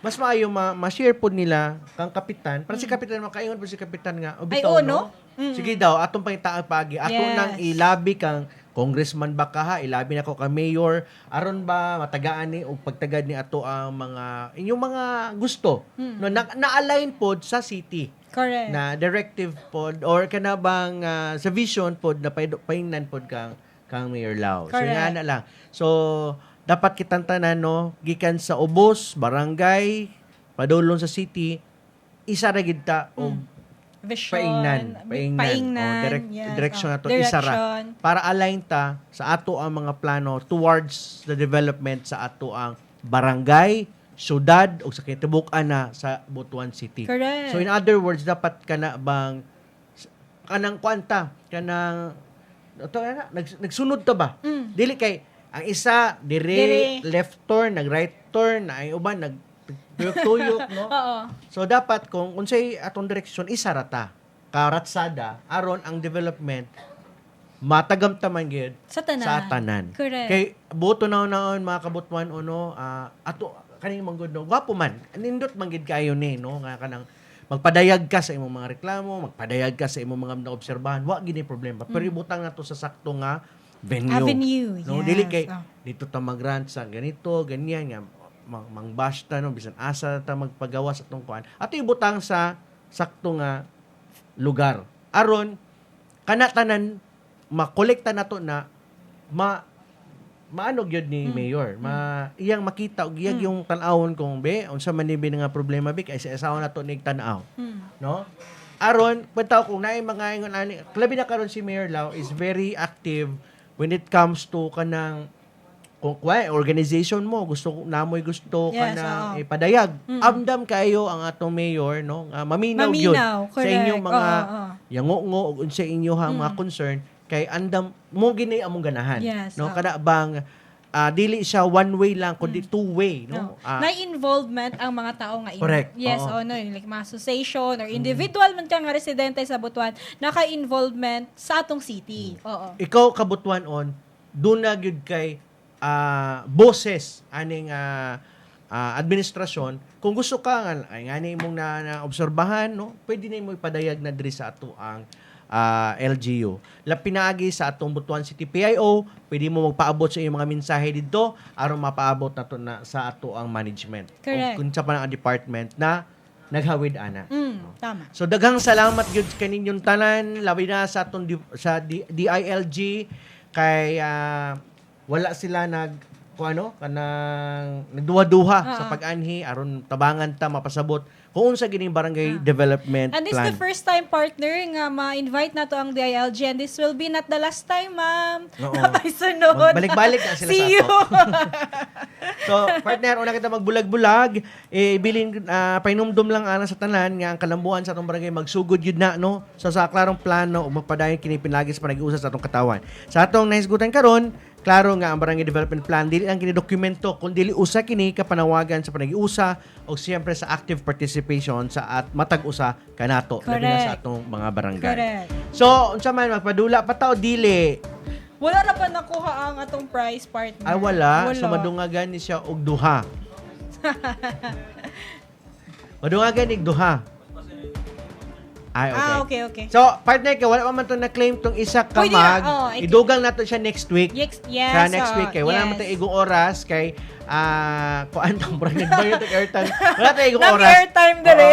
mas maayo ma-share po nila kang kapitan. Para si kapitan, makaingon po si kapitan nga, Ay, bitaw, oo, no? Sige daw, atong pangitaang pagi. Ato Yes. nang ilabi kang congressman ba ka ha, ilabi na ko ka mayor, aron ba matagaan ni o pagtagad ni ato ang mga inyong mga gusto no na-align pod sa city Correct. na directive pod or kana bang sa vision pod na paingnan pod kang Mayor Lau. So Correct. nga na lang. So dapat kitang tanan no gikan sa ubos, barangay, padulong sa city, isa ra gid ta og Vision. paingnan. Yes, Direction na to, direction. isara. Para align ta sa ato ang mga plano towards the development sa ato ang barangay, syudad, o sa kinabukan na sa Butuan City. Correct. So in other words, dapat kana bang kanang kwanta, kanang nagsunod ta ba? Dili kay ang isa dire Dire. left turn, nag right turn, na ay uban tuyok-tuyok, no? Oo. So dapat kung unsay atong direksyon isarata karatsada aron ang development matagamtaman gyud Sa tanan. sa tanan. Correct. Kay buto na naon mga kabutuan no ato kaning manggod no gwapo man nindot man gid kayo ni no nga kanang magpadayag ka sa imong mga reklamo, magpadayag ka sa imong mga naobserbahan, wa gini problema. Pero ibutang na to sa sakto nga venue. Avenue, No, yes. dili kay Oh. dito ta mag-grant sa ganito, ganyan nga mangbash ta no bisan asa ta magpagawa sa atong kuan. Ato ibutang sa sakto nga lugar. Aron kana tanan makolekta nato na maano gyud ni mayor. Iyang makita og iyang yung tan-awon kung be unsa man ni nga problema be kay sa asawa nato nig tan-aw. No? aron pataw kung naay mga ingon ani labi na karon si Mayor Lau is very active when it comes to kanang kung organization mo namoy gusto Yes, kanang oo. ipadayag amdam kayo ang atong mayor no nga maminaw gyud sa correct. inyong mga Oo. yango-ngo ug sa inyong mga concern kay andam mo gini among ganahan Yes, no oo. kada bang dili siya one way lang kundi two way no. Na involvement ang mga tao nga Correct. Yes, Oo. no, like mga association or individual man ka nga residente sa Butuan, naka-involvement sa atong city. Oo. Ikaw kabutuan on do na gyud kay boses aning administrasyon kung gusto ka nga ay ngani imong na obserbahan no pwede na mo ipadayag na diri sa ato ang LGU. Pinaagi sa atong Butuan City PIO, pwede mo magpaabot sa iyong mga mensahe dito aron mapaabot nato na sa ato ang management. Correct. O kung sa pa ang department na naghawid ana. Tama. So daghang salamat gyud kaninyong tanan labi na sa atong DILG kay wala sila kanang nagduha-duha sa pag-anhi aron tabangan ta mapasabot kung unsa gining barangay development And this is plan. the first time, partner, nga ma-invite na to ang DILG and this will be not the last time, ma'am. Oo. Napaisunod. Magbalik-balik na sila See sa you. ato. So, partner, una kita magbulag-bulag, ibilin, painumdum lang ana sa tanan nga ang kalambuan sa atong barangay magsugod yun na, no? So, sa klarong plano, ug magpadayon kini pinagi sa panag-iusap sa atong katawan. Sa atong nahisgutan karon, klaro nga ang barangay development plan dili lang kini dokumento kun dili usa kini kapanawagan sa panag-iusa o siyempre sa active participation sa at matag-usa kanato labi na sa Correct. atong mga barangay. Correct. So, unsa man magpadula pa taw dili Wala na pa nakuha ang atong prize, partner. ay wala. So madungagan ni siya og duha. Madungagan ni duha. Ay, okay. Okay. So, partner, kay wala pa man to na-claim tong isa Pwede kamag. na, Idugang nato siya next week. Yes, Sa next week kay wala yes. man tayong igong oras kay kuan tong brand nagbayad og airtime. Wala tayong igong Nang oras. airtime dere.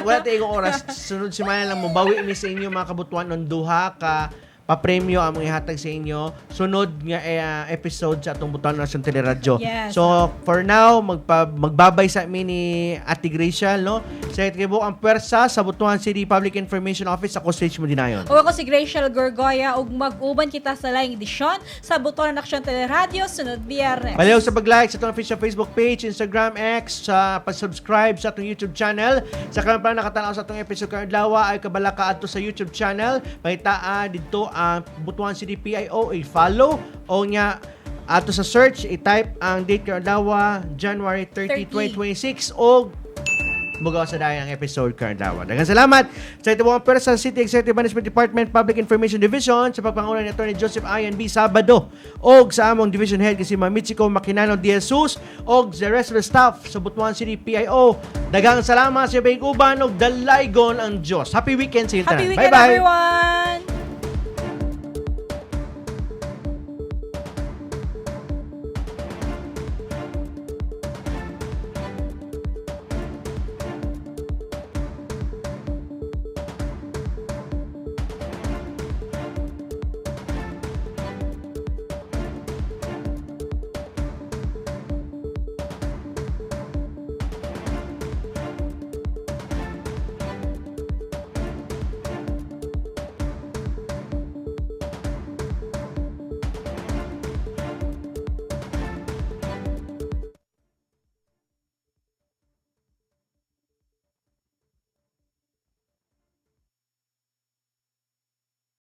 Wala tayong igong oras. Sunod semana lang mo bawi mi sa inyo mga kabutuan on duha ka pa-premyo ang mga ihatag sa inyo. Sunod nga episode sa atong Butuan National Teleradyo. Yes. So, for now, magbabay sa amin ni Ate Gracia, no? Sa itibo ang pwersa sa Butuan City Public Information Office. Ako, Stage Modinayon. O ako si Gracial Gorgoya ug mag-uban kita sa laing edisyon sa Butuan Action Teleradyo sunod Biyernes. Paliw sa pag-like sa itong official Facebook page, Instagram, X, sa pag-subscribe sa itong YouTube channel. Sa karon pa nakatanaw sa itong episode karong adlaw ay kabalaka adto sa YouTube channel. Pahitaa dito ang Butuan City PIO, i-follow o nga ato sa search, i-type ang date karong adlaw, January 30, 2026 o mugaw sa dayang episode karong adlaw. Daghang salamat sa itibuang pwersa sa City Executive Management Department Public Information Division sa pagpangunan ni Atty. Joseph Ian B. Sabado og sa among division head si Ma'am Michiko Makinano de Jesus og the rest of the staff sa Butuan City PIO. Daghang salamat sa bayong uban og dalaygon ang Dios. Happy weekend sa inyo tanan. Happy weekend, Bye-bye. everyone!